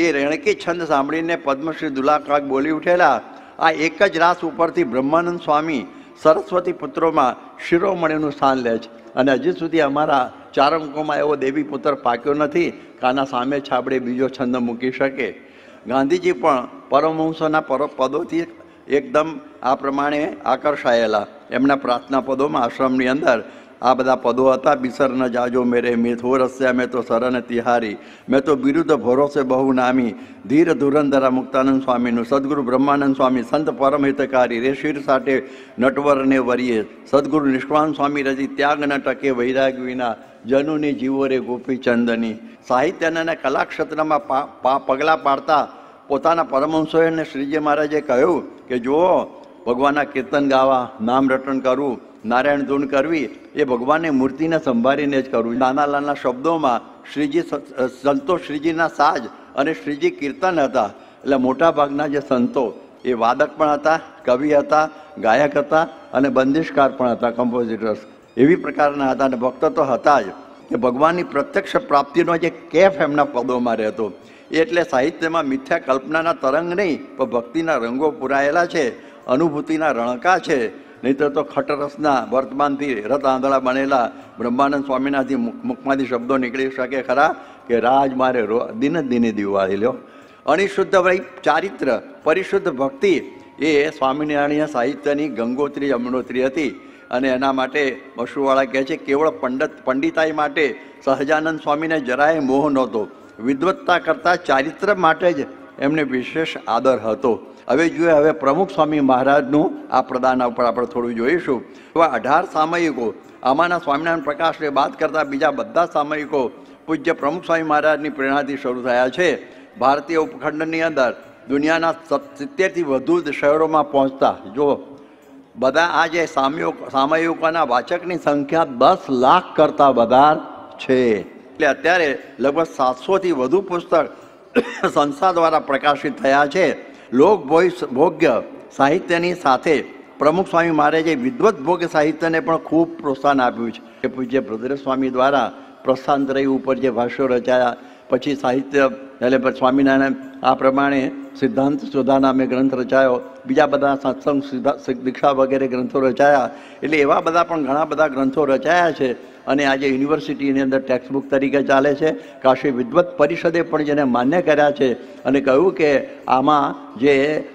એ રેણકી છંદ સાંભળીને પદ્મશ્રી દુલાકાક બોલી ઉઠેલા. આ એક જ રાસ ઉપરથી બ્રહ્માનંદ સ્વામી સરસ્વતી પુત્રોમાં શિરોમણીનું સ્થાન લે છે. અને હજી સુધી અમારા ચારંકોમાં એવો દેવી પુત્ર પાક્યો નથી કાના સામે છાબડે બીજો છંદ મૂકી શકે. ગાંધીજી પણ પરમહંસોના પદોથી એકદમ આ પ્રમાણે આકર્ષાયેલા. એમના પ્રાર્થના પદોમાં આશ્રમની અંદર આ બધા પદો હતા. બિસર ન જાજો મેરે મિત, હો રસ્યા મેં તો સરન તિહારી, મેં તો બિરુદ્ધ ભરોસે બહુ નામી, ધીર ધુરંધરા મુક્તાનંદ સ્વામીનું, સદગુરુ બ્રહ્માનંદ સ્વામી સંત પરમ હિતકારી, રે શિર સાથે નટવરને વરીએ, સદગુરુ નિષ્કાન સ્વામી રજી, ત્યાગ ન ટકે વૈરાગ વિના, જનુની જીવો રે ગોપીચંદની. સાહિત્યના અને કલા ક્ષેત્રમાં પગલાં પાડતા પોતાના પરમહંસોએ શ્રીજી મહારાજે કહ્યું કે જુઓ, ભગવાનના કીર્તન ગાવા, નામ રટન કરવું, નારાયણ ધૂન કરવી એ ભગવાનની મૂર્તિને સંભાળીને જ કરવું. નાનાલાલના શબ્દોમાં શ્રીજી સંતો શ્રીજીના સાજ અને શ્રીજી કીર્તન હતા. એટલે મોટા ભાગના જે સંતો એ વાદક પણ હતા, કવિ હતા, ગાયક હતા અને બંદિશકાર પણ હતા, કમ્પોઝિટર્સ એવી પ્રકારના હતા. અને ભક્ત તો હતા જ કે ભગવાનની પ્રત્યક્ષ પ્રાપ્તિનો જે કેફ એમના પદોમાં રહેતો. એટલે સાહિત્યમાં મિથ્યા કલ્પનાના તરંગ નહીં પણ ભક્તિના રંગો પુરાયેલા છે, અનુભૂતિના રણકા છે. નહીંતર તો ખટરસના વર્તમાનથી રથ આંધળા બનેલા બ્રહ્માનંદ સ્વામીનાથી મુખમાંથી શબ્દો નીકળી શકે ખરા કે રાજ મારે દિન દિને દિવાળી લ્યો. અનિશુદ્ધ ભાઈ ચારિત્ર, પરિશુદ્ધ ભક્તિ એ સ્વામિનારાયણ સાહિત્યની ગંગોત્રી યમનોત્રી હતી. અને એના માટે મશુવાળા કહે છે કેવળ પંડિતાઈ માટે સહજાનંદ સ્વામીને જરાય મોહ નહોતો. વિદ્વત્તા કરતાં ચારિત્ર માટે જ એમને વિશેષ આદર હતો. હવે જોઈએ, હવે પ્રમુખ સ્વામી મહારાજનું આ પ્રદાન ઉપર આપણે થોડું જોઈશું. એવા 18 સામયિકો, આમાંના સ્વામિનારાયણ પ્રકાશને બાદ કરતાં બીજા બધા સામયિકો પૂજ્ય પ્રમુખ સ્વામી મહારાજની પ્રેરણાથી શરૂ થયા છે. ભારતીય ઉપખંડની અંદર દુનિયાના 70થી વધુ શહેરોમાં પહોંચતા જો બધા આ જે સામયિકોના વાચકની સંખ્યા 10 લાખ કરતાં વધારે છે. એટલે અત્યારે લગભગ 700થી વધુ પુસ્તક સંસ્થા દ્વારા પ્રકાશિત થયા છે. લોક ભોગ્ય સાહિત્યની સાથે પ્રમુખ સ્વામી મહારાજે વિદ્વત ભોગ્ય સાહિત્યને પણ ખૂબ પ્રોત્સાહન આપ્યું છે. કે પૂજ્ય ભદ્રેશ સ્વામી દ્વારા પ્રસ્થાંતરય ઉપર જે ભાષ્યો રચાયા, પછી સાહિત્ય એટલે સ્વામિનારાયણ આ પ્રમાણે સિદ્ધાંત સુધા નામે ગ્રંથ રચાયો, બીજા બધા સત્સંગ દીક્ષા વગેરે ગ્રંથો રચાયા. એટલે એવા બધા પણ ઘણા બધા ગ્રંથો રચાયા છે અને આજે યુનિવર્સિટીની અંદર ટેક્સ્ટબુક તરીકે ચાલે છે. કાશી વિદ્વત પરિષદે પણ જેને માન્ય કર્યા છે અને કહ્યું કે આમાં જે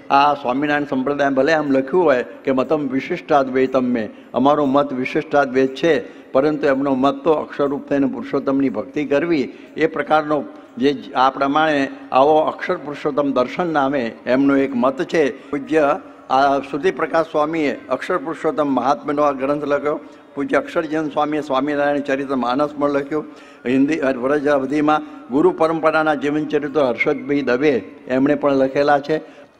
આ સ્વામિનારાયણ સંપ્રદાય ભલે આમ લખ્યું હોય કે મતમ વિશિષ્ટાદ્વૈતમ મેં, અમારો મત વિશિષ્ટાદ્વૈત છે, પરંતુ એમનો મત તો અક્ષરરૂપ થઈને પુરુષોત્તમની ભક્તિ કરવી એ પ્રકારનો જે આ પ્રમાણે આવો અક્ષર પુરુષોત્તમ દર્શન નામે એમનો એક મત છે. પૂજ્ય આ શ્રુતિપ્રકાશ સ્વામીએ અક્ષર પુરુષોત્તમ મહાત્મ્યનો આ ગ્રંથ લખ્યો. પૂજ્ય અક્ષરજન સ્વામીએ સ્વામિનારાયણ ચરિત્ર માનસ પણ લખ્યું. હિન્દી વ્રજ અવધિમાં ગુરુ પરંપરાના જીવન ચરિત્ર હર્ષદભાઈ દવે એમણે પણ લખેલા છે.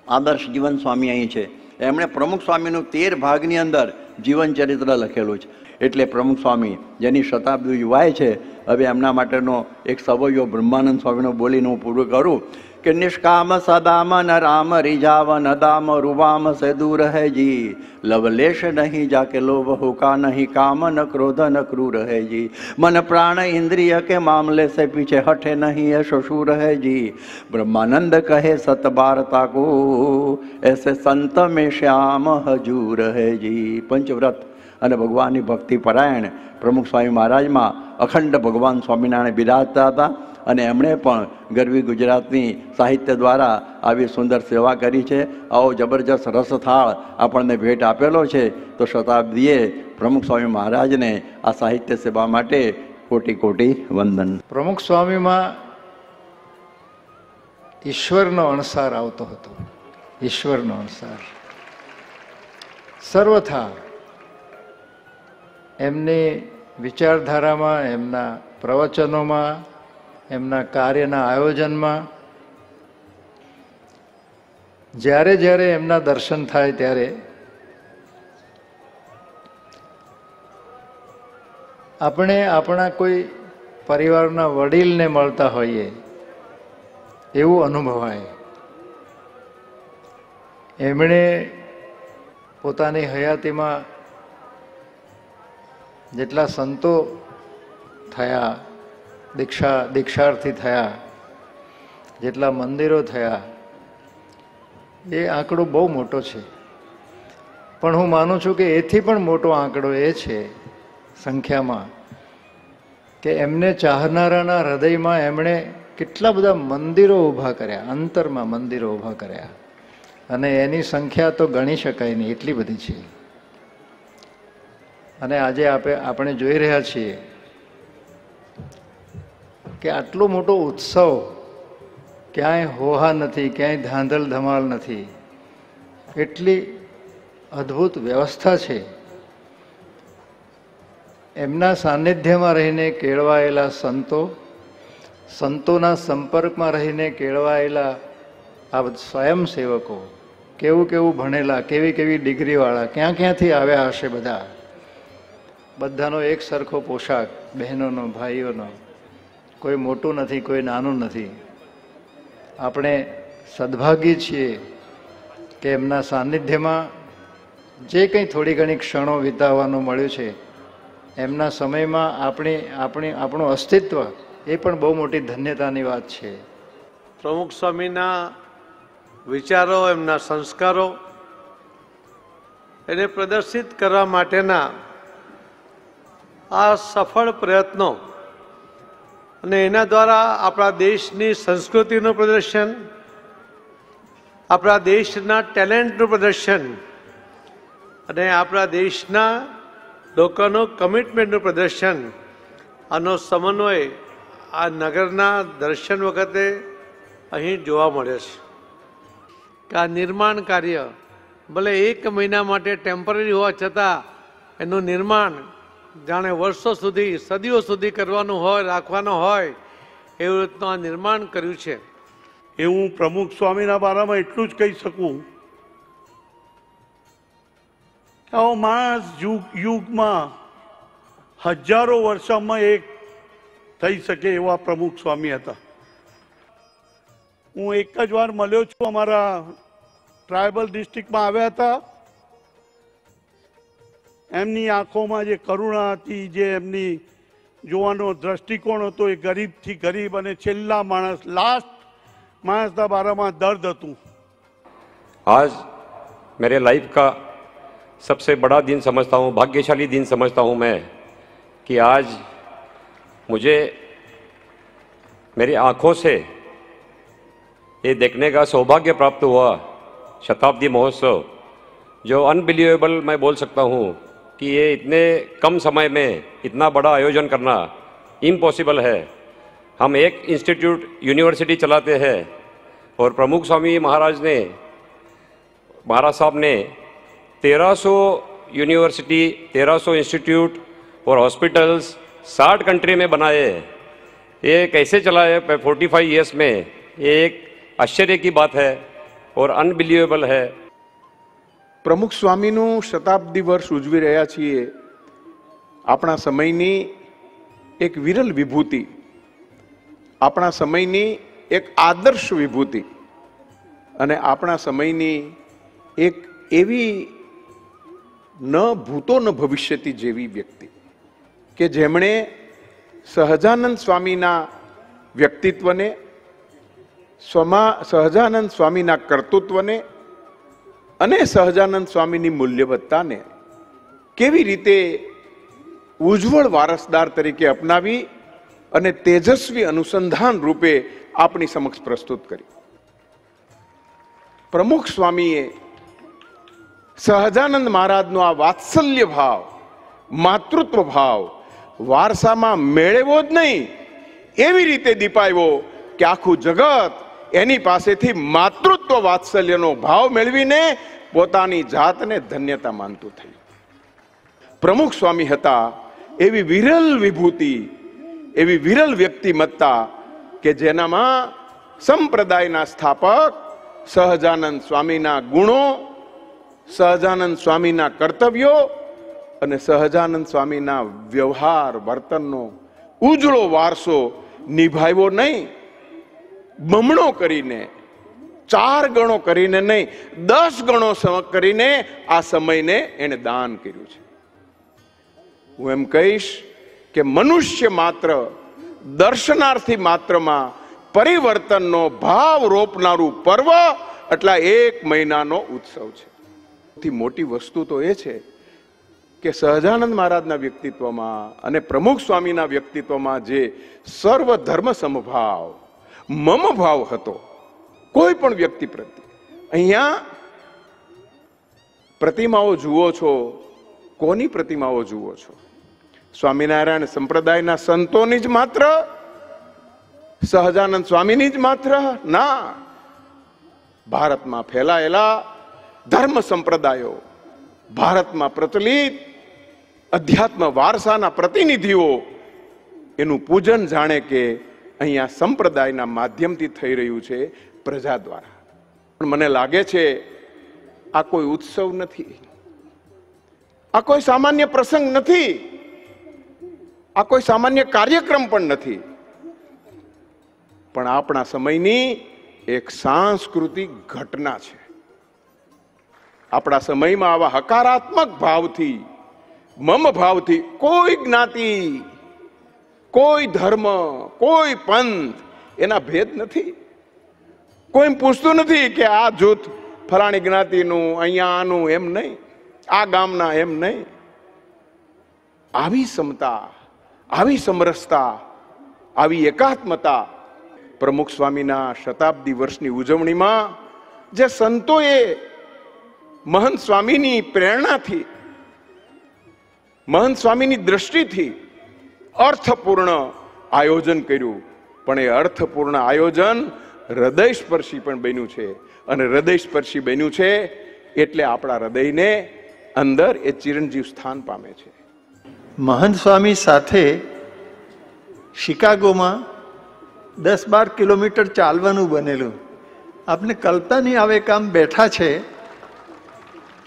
આદર્શ જીવન સ્વામી અહીં છે, એમણે પ્રમુખ સ્વામીનું 13 ભાગની અંદર જીવન ચરિત્ર લખેલું છે. એટલે પ્રમુખ સ્વામી જેની શતાબ્દી યુવાય છે, હવે એમના માટેનો એક સવૈયો બ્રહ્માનંદ સ્વામીનો બોલીને હું પૂરું કરું કે નિષ્કામ સદામ ન રામ રીજાવ ન દામ રૂવામ સે દૂર હૈ જી, લવલેશ નહીં જાકે લોભ હુકા નહીં, કામ ન ક્રોધ ન ક્રૂર હૈ જી, મન પ્રાણ ઇન્દ્રિય કે મામલે સે પીછે હઠે નહીં એ શશૂર હૈ જી, બ્રહ્માનંદ કહે સત બારતા કો એસે સંત में श्याम हजूर है जी. પંચવ્રત અને ભગવાનની ભક્તિ પરાયણ પ્રમુખ સ્વામી મહારાજમાં અખંડ ભગવાન સ્વામિનારાયણ બિરાજતા હતા અને એમણે પણ ગરવી ગુજરાતની સાહિત્ય દ્વારા આવી સુંદર સેવા કરી છે. આવો જબરજસ્ત રસથાળ આપણને ભેટ આપેલો છે. તો શતાબ્દીએ પ્રમુખ સ્વામી મહારાજને આ સાહિત્ય સેવા માટે કોટી કોટી વંદન. પ્રમુખ સ્વામીમાં ઈશ્વરનો અણસાર આવતો હતો, ઈશ્વરનો અણસાર સર્વથા એમની વિચારધારામાં, એમના પ્રવચનોમાં, એમના કાર્યના આયોજનમાં જ્યારે જ્યારે એમના દર્શન થાય ત્યારે આપણે આપણા કોઈ પરિવારના વડીલને મળતા હોઈએ એવું અનુભવાય. એમણે પોતાની હયાતીમાં જેટલા સંતો થયા, દીક્ષાર્થી થયા, જેટલા મંદિરો થયા, એ આંકડો બહુ મોટો છે. પણ હું માનું છું કે એથી પણ મોટો આંકડો એ છે સંખ્યામાં કે એમને ચાહનારાના હૃદયમાં એમણે કેટલા બધા મંદિરો ઊભા કર્યા, અંતરમાં મંદિરો ઊભા કર્યા, અને એની સંખ્યા તો ગણી શકાય નહીં, એટલી બધી છે. અને આજે આપણે જોઈ રહ્યા છીએ કે આટલો મોટો ઉત્સવ, ક્યાંય હોહા નથી, ક્યાંય ધાંધલ ધમાલ નથી, એટલી અદ્ભુત વ્યવસ્થા છે. એમના સાનિધ્યમાં રહીને કેળવાયેલા સંતો, સંતોના સંપર્કમાં રહીને કેળવાયેલા આ સ્વયંસેવકો, કેવું કેવું ભણેલા, કેવી કેવી ડિગ્રીવાળા, ક્યાં ક્યાંથી આવ્યા હશે બધા, બધાનો એક સરખો પોશાક, બહેનોનો, ભાઈઓનો, કોઈ મોટું નથી, કોઈ નાનું નથી. આપણે સદભાગી છીએ કે એમના સાનિધ્યમાં જે કંઈ થોડી ઘણી ક્ષણો વિતાવવાનું મળ્યું છે, એમના સમયમાં આપણું અસ્તિત્વ, એ પણ બહુ મોટી ધન્યતાની વાત છે. પ્રમુખ સ્વામીના વિચારો, એમના સંસ્કારો એને પ્રદર્શિત કરવા માટેના આ સફળ પ્રયત્નો અને એના દ્વારા આપણા દેશની સંસ્કૃતિનું પ્રદર્શન, આપણા દેશના ટેલેન્ટનું પ્રદર્શન અને આપણા દેશના લોકોનું કમિટમેન્ટનું પ્રદર્શન, આનો સમન્વય આ નગરના દર્શન વખતે અહીં જોવા મળે છે. કે આ નિર્માણ કાર્ય ભલે 1 મહિના માટે ટેમ્પરરી હોવા છતાં એનું નિર્માણ જાણે વર્ષો સુધી, સદીઓ સુધી કરવાનું હોય, રાખવાનું હોય, એવી રીતનું આ નિર્માણ કર્યું છે. એ હું પ્રમુખ સ્વામીના બારામાં એટલું જ કહી શકું કે આવો માણસ યુગમાં હજારો વર્ષોમાં એક થઈ શકે એવા પ્રમુખ સ્વામી હતા. હું એક જ વાર મળ્યો છું, અમારા ટ્રાયબલ ડિસ્ટ્રિક્ટમાં આવ્યા હતા. એમની આંખોમાં જે કરુણા હતી, જે એમની જોવાનો દ્રષ્ટિકોણ હતો, એ ગરીબથી ગરીબ અને છેલ્લા માણસ, લાસ્ટ मानसदा बारे में दर्द હતું. आज मेरे लाइफ का सबसे बड़ा दिन समझता हूँ, भाग्यशाली दिन समझता हूँ मैं कि आज मुझे मेरी आँखों से ये देखने का सौभाग्य प्राप्त हुआ शताब्दी महोत्सव, जो अनबिलीवेबल मैं बोल सकता हूँ कि ये इतने कम समय में इतना बड़ा आयोजन करना इम्पॉसिबल है. हम एक इंस्टीट्यूट यूनिवर्सिटी चलाते हैं और प्रमुख स्वामी महाराज साहब ने 1300 यूनिवर्सिटी, 1300 इंस्टीट्यूट और हॉस्पिटल्स 60 कंट्री में बनाए. ये कैसे चलाए 45 ईयर्स में, ये एक आश्चर्य की बात है और अनबिलीवेबल है. प्रमुख स्वामीનું શતાબ્દી વર્ષ ઉજવી રહ્યા છીએ. આપણા સમયની એક વિરલ વિભૂતિ, આપણા સમયની એક આદર્શ વિભૂતિ અને આપણા સમયની એક એવી ન ભૂતો ન ભવિષ્યથી જેવી વ્યક્તિ કે જેમણે સહજાનંદ સ્વામીના વ્યક્તિત્વને, સહજાનંદ સ્વામીના કર્તૃત્વને અને સહજાનંદ સ્વામીની મૂલ્યવત્તાને કેવી રીતે ઉજ્જવળ વારસદાર તરીકે અપનાવી અને તેજસ્વી અનુસંધાન રૂપે આપણી સમક્ષ પ્રસ્તુત કરી. પ્રમુખ સ્વામીએ સહજાનંદ મહારાજનો આ વાત્સલ્ય ભાવ, માતૃત્વ ભાવ વારસામાં મેળવ્યો જ નહીં, એવી રીતે દીપાવ્યો કે આખું જગત એની પાસેથી માતૃત્વ વાત્સલ્યનો ભાવ મેળવીને પોતાની જાતને ધન્યતા માનતું થયું. પ્રમુખ સ્વામી હતા એવી વિરલ વિભૂતિ, એવી વિરલ વ્યક્તિમત્તા કે જેનામાં સંપ્રદાયના સ્થાપક સહજાનંદ સ્વામીના ગુણો, સહજાનંદ સ્વામીના કર્તવ્યો અને સહજાનંદ સ્વામીના વ્યવહાર વર્તનનો ઉજળો વારસો નિભાવ્યો નહીં, બમણો કરીને, 4 ગણો કરીને નહીં, 10 ગણો કરીને આ સમયને એને દાન કર્યું છે. હું એમ કહીશ કે મનુષ્ય માત્ર દર્શનાર્થી માત્રમાં પરિવર્તનનો ભાવ રોપનારું પર્વ એટલા 1 મહિનાનો ઉત્સવ છે. સૌથી મોટી વસ્તુ તો એ છે કે સહજાનંદ મહારાજના વ્યક્તિત્વમાં અને પ્રમુખ સ્વામીના વ્યક્તિત્વમાં જે સર્વ ધર્મ સમભાવ, મમ ભાવ હતો કોઈ પણ વ્યક્તિ પ્રત્યે. અહીંયા પ્રતિમાઓ જુઓ છો, કોની પ્રતિમાઓ જુઓ છો? સ્વામિનારાયણ સંપ્રદાયના સંતોની જ માત્ર? સહજાનંદ સ્વામીની જ માત્ર? ના, ભારતમાં ફેલાયેલા ધર્મ સંપ્રદાયો, ભારતમાં પ્રચલિત અધ્યાત્મ વારસાના પ્રતિનિધિઓ એનું પૂજન જાણે કે અહીંયા સંપ્રદાયના માધ્યમથી થઈ રહ્યું છે, પ્રજા દ્વારા. પણ મને લાગે છે આ કોઈ ઉત્સવ નથી, આ કોઈ સામાન્ય પ્રસંગ નથી, આ કોઈ સામાન્ય કાર્યક્રમ પણ નથી, પણ આપણા સમયની એક સાંસ્કૃતિક ઘટના છે. આપણા સમયમાં આવા હકારાત્મક ભાવથી, મમ ભાવથી કોઈ જ્ઞાતિ, કોઈ ધર્મ, કોઈ પંથ એના ભેદ નથી. કોઈ પૂછતું નથી કે આ જૂથ ફલાણી જ્ઞાતિનું, અહીંયા આનું, એમ નહીં, આ ગામના, એમ નહીં. આવી સમતા, આવી સમરસતા, આવી એકાત્મતા પ્રમુખ સ્વામીના શતાબ્દી વર્ષની ઉજવણીમાં જે સંતોએ મહંત સ્વામીની પ્રેરણાથી, મહંત સ્વામીની દ્રષ્ટિથી અર્થપૂર્ણ આયોજન કર્યું. પણ એ અર્થપૂર્ણ આયોજન હૃદયસ્પર્શી પણ બન્યું છે. અને હૃદયસ્પર્શી બન્યું છે એટલે આપણા હૃદયને અંદર એ ચિરંજીવ સ્થાન પામે છે. મહંત સ્વામી સાથે શિકાગોમાં 10-12 કિલોમીટર ચાલવાનું બનેલું. આપને કલ્પના નહીં આવે કે આમ બેઠા છે,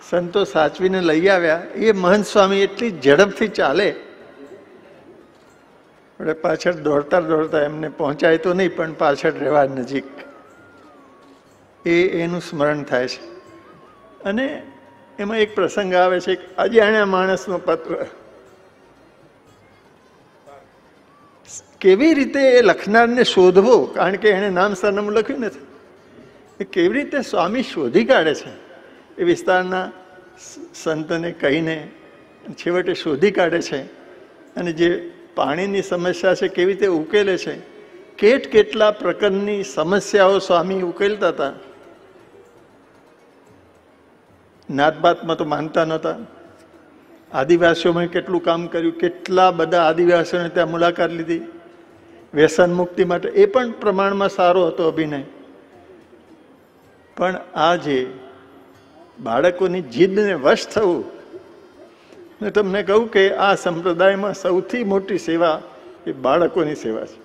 સંતો સાચવીને લઈ આવ્યા. એ મહંત સ્વામી એટલી ઝડપથી ચાલે, એટલે પાછળ દોડતા દોડતા એમને પહોંચાય તો નહીં, પણ પાછળ રહેવા નજીક. એનું સ્મરણ થાય છે. અને એમાં એક પ્રસંગ આવે છે, અજાણ્યા માણસનો પત્ર. કેવી રીતે એ લખનારને શોધવો, કારણ કે એણે નામ સરનામું લખ્યું નથી, એ કેવી રીતે સ્વામી શોધી કાઢે છે એ વિસ્તારના સંતને કહીને છેવટે શોધી કાઢે છે. અને જે પાણીની સમસ્યા છે કેવી રીતે ઉકેલે છે, કેટલા પ્રકારની સમસ્યાઓ સ્વામી ઉકેલતા હતા. નાતબાતમાં તો માનતા નહોતા. આદિવાસીઓમાં કેટલું કામ કર્યું, કેટલા બધા આદિવાસીઓને ત્યાં મુલાકાત લીધી વ્યસન મુક્તિ માટે, એ પણ પ્રમાણમાં સારો હતો અભિનય. પણ આ જે બાળકોની જીદને વશ થવું, મેં તમને કહું કે આ સંપ્રદાયમાં સૌથી મોટી સેવા એ બાળકોની સેવા છે.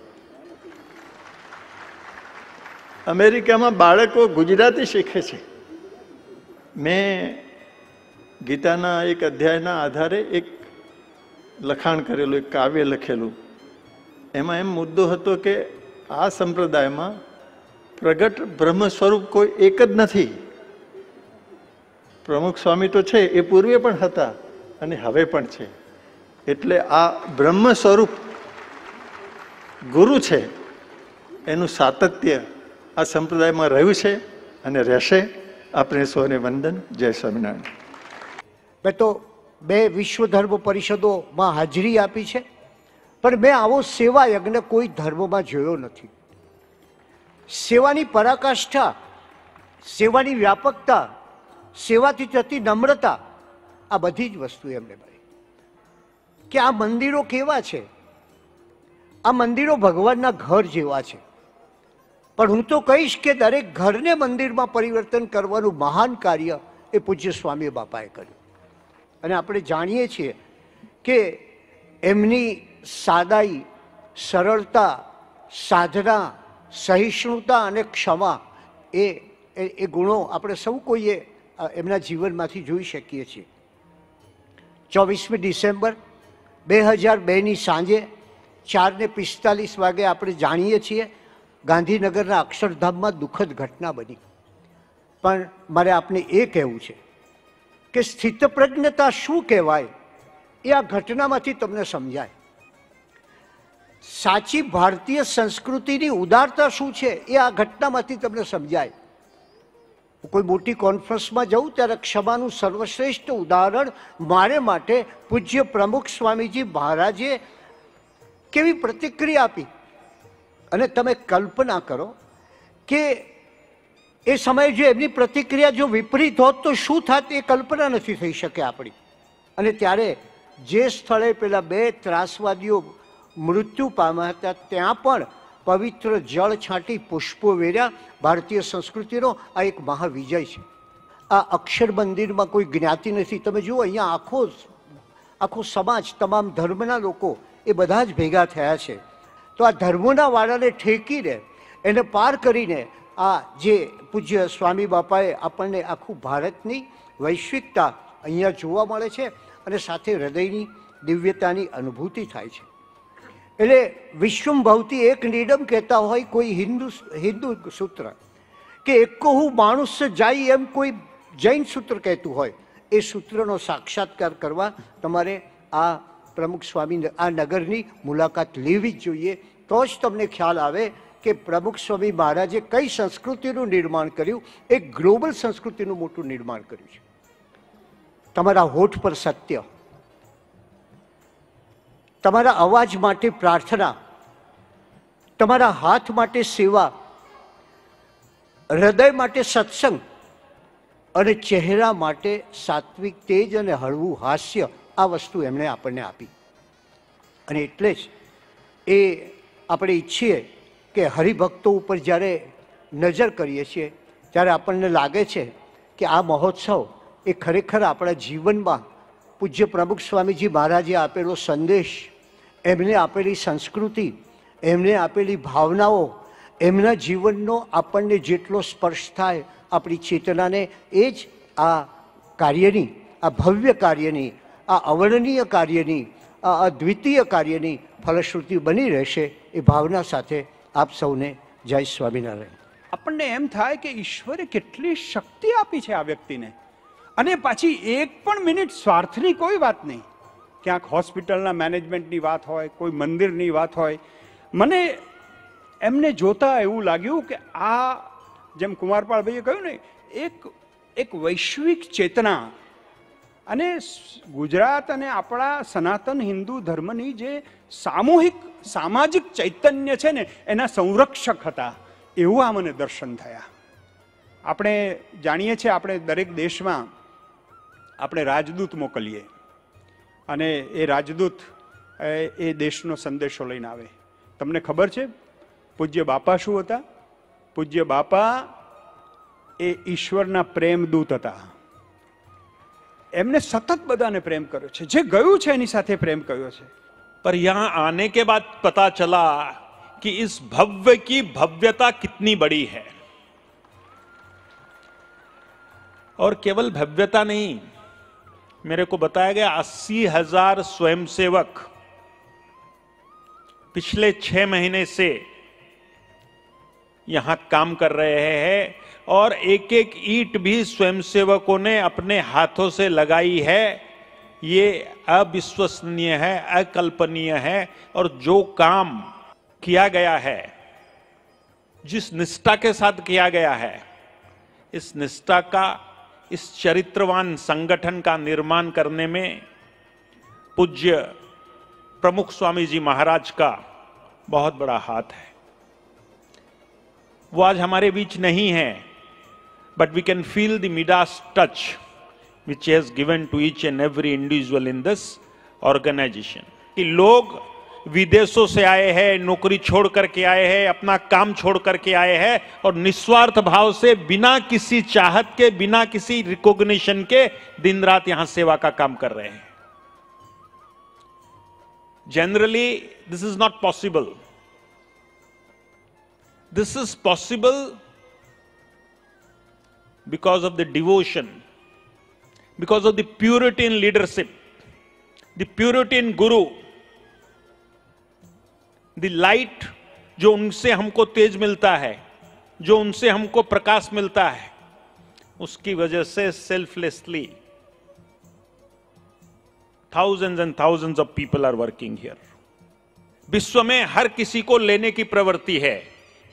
અમેરિકામાં બાળકો ગુજરાતી શીખે છે. મેં ગીતાના એક અધ્યાયના આધારે એક લખાણ કરેલું, એક કાવ્ય લખેલું. એમાં એમ મુદ્દો હતો કે આ સંપ્રદાયમાં પ્રગટ બ્રહ્મ સ્વરૂપ કોઈ એક જ નથી. પ્રમુખ સ્વામી તો છે, એ પૂર્વે પણ હતા અને હવે પણ છે. એટલે આ બ્રહ્મ સ્વરૂપ ગુરુ છે, એનું સાતત્ય આ સંપ્રદાયમાં રહ્યું છે અને રહેશે. આપણે સૌને વંદન. જય સ્વામિનારાયણ. મેં તો 2 વિશ્વ ધર્મ પરિષદોમાં હાજરી આપી છે, પણ મેં આવો સેવા યજ્ઞ કોઈ ધર્મમાં જોયો નથી. સેવાની પરાકાષ્ઠા, સેવાની વ્યાપકતા, સેવાથી થતી નમ્રતા, આ બધી જ વસ્તુ એમને મળી. કે આ મંદિરો કેવા છે, આ મંદિરો ભગવાનના ઘર જેવા છે. પણ હું તો કહીશ કે દરેક ઘરને મંદિરમાં પરિવર્તન કરવાનું મહાન કાર્ય એ પૂજ્ય સ્વામી બાપાએ કર્યું. અને આપણે જાણીએ છીએ કે એમની સાદાઈ, સરળતા, સાધના, સહિષ્ણુતા અને ક્ષમા એ ગુણો આપણે સૌ કોઈએ એમના જીવનમાંથી જોઈ શકીએ છીએ. 24મી ડિસેમ્બર 2002ની સાંજે 4:45 વાગે આપણે જાણીએ છીએ ગાંધીનગરના અક્ષરધામમાં દુઃખદ ઘટના બની. પણ મારે આપને એ કહેવું છે કે સ્થિતપ્રજ્ઞતા શું કહેવાય એ આ ઘટનામાંથી તમને સમજાય. સાચી ભારતીય સંસ્કૃતિની ઉદારતા શું છે એ આ ઘટનામાંથી તમને સમજાય. કોઈ મોટી કોન્ફરન્સમાં જાઉં ત્યારે ક્ષમાનું સર્વશ્રેષ્ઠ ઉદાહરણ મારે માટે પૂજ્ય પ્રમુખ સ્વામીજી મહારાજે કેવી પ્રતિક્રિયા આપી. અને તમે કલ્પના કરો કે એ સમયે જો એમની પ્રતિક્રિયા જો વિપરીત હોત તો શું થાત એ કલ્પના નથી થઈ શકે આપણી. અને ત્યારે જે સ્થળે પેલા 2 ત્રાસવાદીઓ મૃત્યુ પામ્યા હતા ત્યાં પણ પવિત્ર જળ છાંટી પુષ્પો વેર્યા. ભારતીય સંસ્કૃતિનો આ એક મહાવિજય છે. આ અક્ષર મંદિરમાં કોઈ જ્ઞાતિ નથી. તમે જુઓ અહીંયા આખો સમાજ, તમામ ધર્મના લોકો એ બધા જ ભેગા થયા છે. તો આ ધર્મોના વાડાને ઠેકીને એને પાર કરીને આ જે પૂજ્ય સ્વામી બાપાએ આપણને આખું ભારતની વૈશ્વિકતા અહીંયા જોવા મળે છે અને સાથે હૃદયની દિવ્યતાની અનુભૂતિ થાય છે. એટલે વિશ્વમ ભવતી એક નિડમ કહેતા હોય કોઈ હિન્દુ સૂત્ર, કે એકહુ માણસ જાય એમ કોઈ જૈન સૂત્ર કહેતું હોય, એ સૂત્રનો સાક્ષાત્કાર કરવા તમારે આ પ્રમુખ સ્વામી આ નગરની મુલાકાત લેવી જ જોઈએ. તો જ તમને ખ્યાલ આવે કે પ્રમુખ સ્વામી મહારાજે કઈ સંસ્કૃતિનું નિર્માણ કર્યું. એક ગ્લોબલ સંસ્કૃતિનું મોટું નિર્માણ કર્યું છે. તમારા હોઠ પર સત્ય, તમારા અવાજ માટે પ્રાર્થના, તમારા હાથ માટે સેવા, હૃદય માટે સત્સંગ અને ચહેરા માટે સાત્વિક તેજ અને હળવું હાસ્ય, આ વસ્તુ એમણે આપણને આપી. અને એટલે જ એ આપણે ઈચ્છીએ કે હરિભક્તો ઉપર જ્યારે નજર કરીએ છીએ ત્યારે આપણને લાગે છે કે આ મહોત્સવ એ ખરેખર આપણા જીવનમાં પૂજ્ય પ્રમુખ સ્વામીજી મહારાજે આપેલો સંદેશ, એમને આપેલી સંસ્કૃતિ, એમને આપેલી ભાવનાઓ, એમના જીવનનો આપણને જેટલો સ્પર્શ થાય આપણી ચેતનાને, એ જ આ કાર્યની, આ ભવ્ય કાર્યની, આ અવર્ણનીય કાર્યની, આ અદ્વિતીય કાર્યની ફલશ્રુતિ બની રહેશે. એ ભાવના સાથે આપ સૌને જય સ્વામિનારાયણ. આપણને એમ થાય કે ઈશ્વરે કેટલી શક્તિ આપી છે આ વ્યક્તિને, અને પાછી એક પણ મિનિટ સ્વાર્થની કોઈ વાત નહીં. ક્યાંક હોસ્પિટલના મેનેજમેન્ટની વાત હોય, કોઈ મંદિરની વાત હોય. મને એમને જોતા એવું લાગ્યું કે આ જેમ કુમારપાળભાઈએ કહ્યું ને, એક વૈશ્વિક ચેતના અને ગુજરાત અને આપણા સનાતન હિન્દુ ધર્મની જે સામૂહિક સામાજિક ચૈતન્ય છે ને, એના સંરક્ષક હતા એવું આ મને દર્શન થયા. આપણે જાણીએ છીએ, આપણે દરેક દેશમાં આપણે રાજદૂત મોકલીએ અને એ રાજદૂત એ દેશનો સંદેશો લઈને આવે. તમને ખબર છે પૂજ્ય બાપા શું હતા? પૂજ્ય બાપા એ ઈશ્વરના પ્રેમદૂત હતા. એમને સતત બધાને પ્રેમ કર્યો છે, જે ગયું છે એની સાથે પ્રેમ કર્યો છે. पर यहाँ आने के बाद पता चला कि इस भव्य की भव्यता कितनी बड़ी है. और केवल भव्यता नहीं, मेरे को बताया गया 80,000 स्वयंसेवक पिछले 6 महीने से यहां काम कर रहे हैं और एक एक ईंट भी स्वयंसेवकों ने अपने हाथों से लगाई है. ये अविश्वसनीय है, अकल्पनीय है. और जो काम किया गया है, जिस निष्ठा के साथ किया गया है, इस निष्ठा का, इस चरित्रवान संगठन का निर्माण करने में पूज्य प्रमुख स्वामी जी महाराज का बहुत बड़ा हाथ है. वो आज हमारे बीच नहीं है, but we can feel the Midas touch which he has given to each and every individual in this organization. कि लोग विदेशों से आए हैं, नौकरी छोड़ करके आए हैं, अपना काम छोड़ करके आए हैं और निस्वार्थ भाव से बिना किसी चाहत के, बिना किसी रिकॉग्निशन के दिन रात यहां सेवा का काम कर रहे हैं. Generally, this is not possible. This is possible because of the devotion, because of the purity in leadership, the purity in guru, the light जो उनसे हमको तेज मिलता है, जो उनसे हमको प्रकाश मिलता है, उसकी वजह से selflessly thousands and thousands of people are working here. विश्व में हर किसी को लेने की प्रवृत्ति है.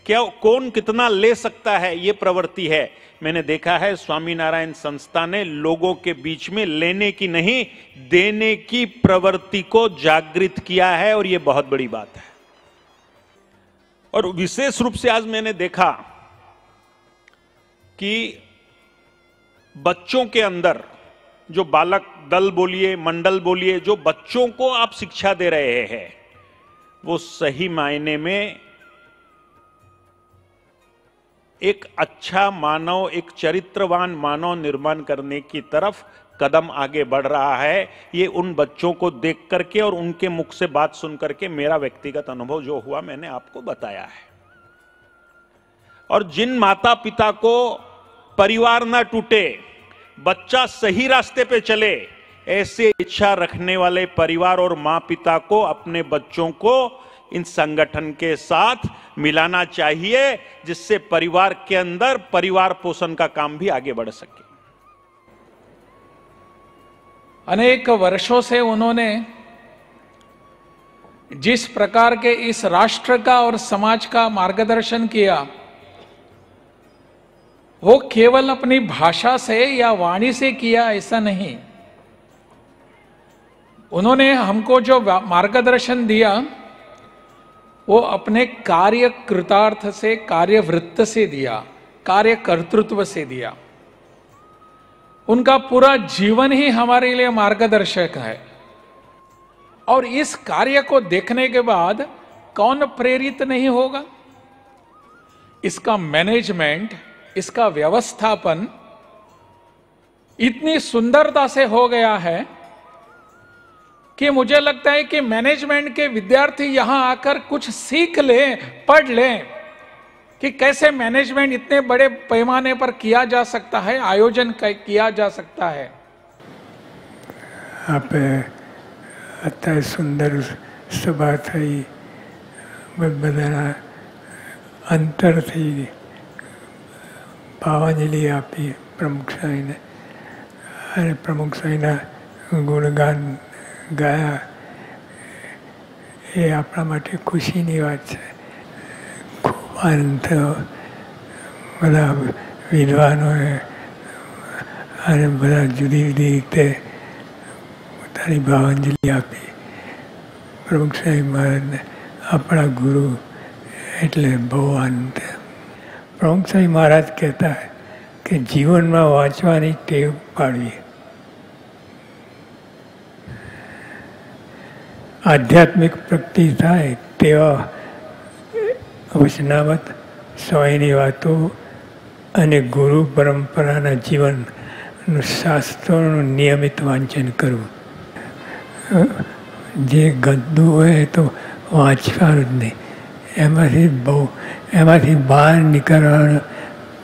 क्या कौन कितना ले सकता है, ये प्रवृत्ति है. मैंने देखा है स्वामीनारायण संस्था ने लोगों के बीच में लेने की नहीं, देने की प्रवृत्ति को जागृत किया है और ये बहुत बड़ी बात है. और विशेष रूप से आज मैंने देखा कि बच्चों के अंदर जो बालक दल बोलिए, मंडल बोलिए, जो बच्चों को आप शिक्षा दे रहे हैं, वो सही मायने में एक अच्छा मानव, एक चरित्रवान मानव निर्माण करने की तरफ कदम आगे बढ़ रहा है. ये उन बच्चों को देख करके और उनके मुख से बात सुन करके मेरा व्यक्तिगत अनुभव जो हुआ मैंने आपको बताया है. और जिन माता पिता को परिवार ना टूटे, बच्चा सही रास्ते पे चले, ऐसे इच्छा रखने वाले परिवार और मां पिता को अपने बच्चों को इन संगठन के साथ मिलाना चाहिए, जिससे परिवार के अंदर परिवार पोषण का काम भी आगे बढ़ सके. अनेक वर्षों से उन्होंने जिस प्रकार के इस राष्ट्र का और समाज का मार्गदर्शन किया, वो केवल अपनी भाषा से या वाणी से किया ऐसा नहीं. उन्होंने हमको जो मार्गदर्शन दिया वो अपने कार्य कृतार्थ से, कार्यवृत्त से दिया, कार्य कर्तृत्व से दिया. उनका पूरा जीवन ही हमारे लिए मार्गदर्शक है. और इस कार्य को देखने के बाद कौन प्रेरित नहीं होगा? इसका मैनेजमेंट, इसका व्यवस्थापन इतनी सुंदरता से हो गया है कि मुझे लगता है कि मैनेजमेंट के विद्यार्थी यहां आकर कुछ सीख लें, पढ़ लें कि कैसे मैनेजमेंट इतने बड़े पैमाने पर किया जा सकता है, आयोजन किया जा सकता है. आप અત્યારે સુંદર સભા થઈ, બધાના અંતરથી ભાવાંજલિ આપી પ્રમુખ સ્વામીને અને પ્રમુખ સ્વામીના ગુણગાન ગાયા એ આપણા માટે ખુશીની વાત છે. ખૂબ આનંદ થયો. બધા વિદ્વાનોએ અને બધા જુદી જુદી રીતે પોતાની ભાવાંજલિ આપી. પ્રમુખ સ્વામી મહારાજને આપણા ગુરુ એટલે બહુ આનંદ થયો. પ્રમુખ સ્વામી મહારાજ કહેતા કે જીવનમાં વાંચવાની ટેવ પાડવી. આધ્યાત્મિક પ્રગતિ થાય તેવા વચનામત સ્વામીની વાતો અને ગુરુ પરંપરાના જીવનનું શાસ્ત્રોનું નિયમિત વાંચન કરવું. જે ગંદુ હોય તો વાંચવાનું જ નહીં. એમાંથી બહાર નીકળવાનું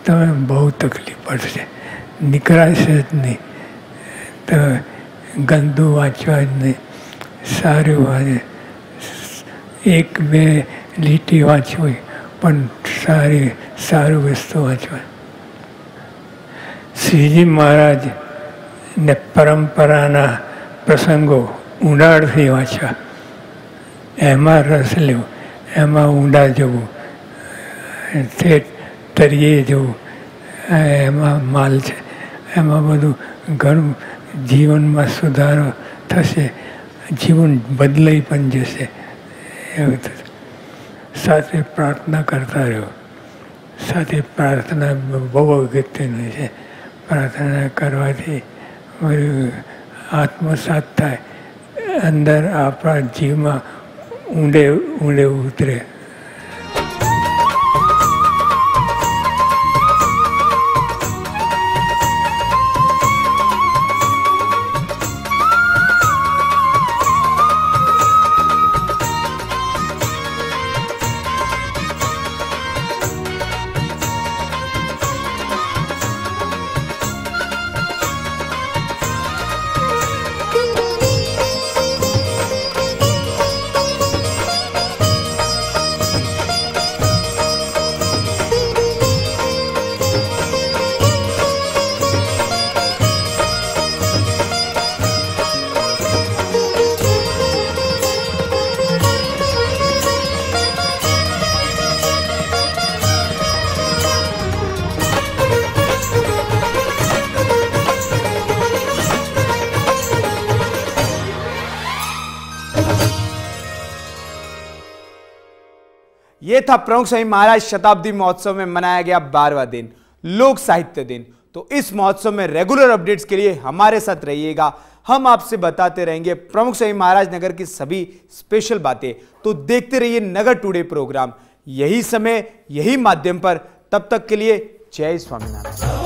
તમે બહુ તકલીફ પડશે. નીકળાશે જ નહીં. તો ગંદુ વાંચવા જ નહીં. સારું વાંચે. એક બે લીટી વાંચવી પણ સારું વસ્તુ વાંચવા. શ્રીજી મહારાજ ને પરંપરાના પ્રસંગો ઊંડાણથી વાંચવા. એમાં રસ લેવું, એમાં ઊંડા જવું, તરીએ જવું. એમાં માલ છે. એમાં બધું ઘણું જીવનમાં સુધારો થશે. જીવન બદલાઈ પણ જશે. એવું થશે. સાથે પ્રાર્થના કરતા રહો. સાથે પ્રાર્થના બહુ અગત્યની છે. પ્રાર્થના કરવાથી આત્મસાત થાય. અંદર આપણા જીવમાં ઊંડે ઉતરે. ये था प्रमुख स्वामी महाराज शताब्दी महोत्सव में मनाया गया 12वां दिन, लोक साहित्य दिन। तो इस महोत्सव में रेगुलर अपडेट्स के लिए हमारे साथ रहिएगा। हम आपसे बताते रहेंगे प्रमुख स्वामी महाराज नगर की सभी स्पेशल बातें। तो देखते रहिए नगर टुडे प्रोग्राम, यही समय यही माध्यम पर। तब तक के लिए जय स्वामीनारायण।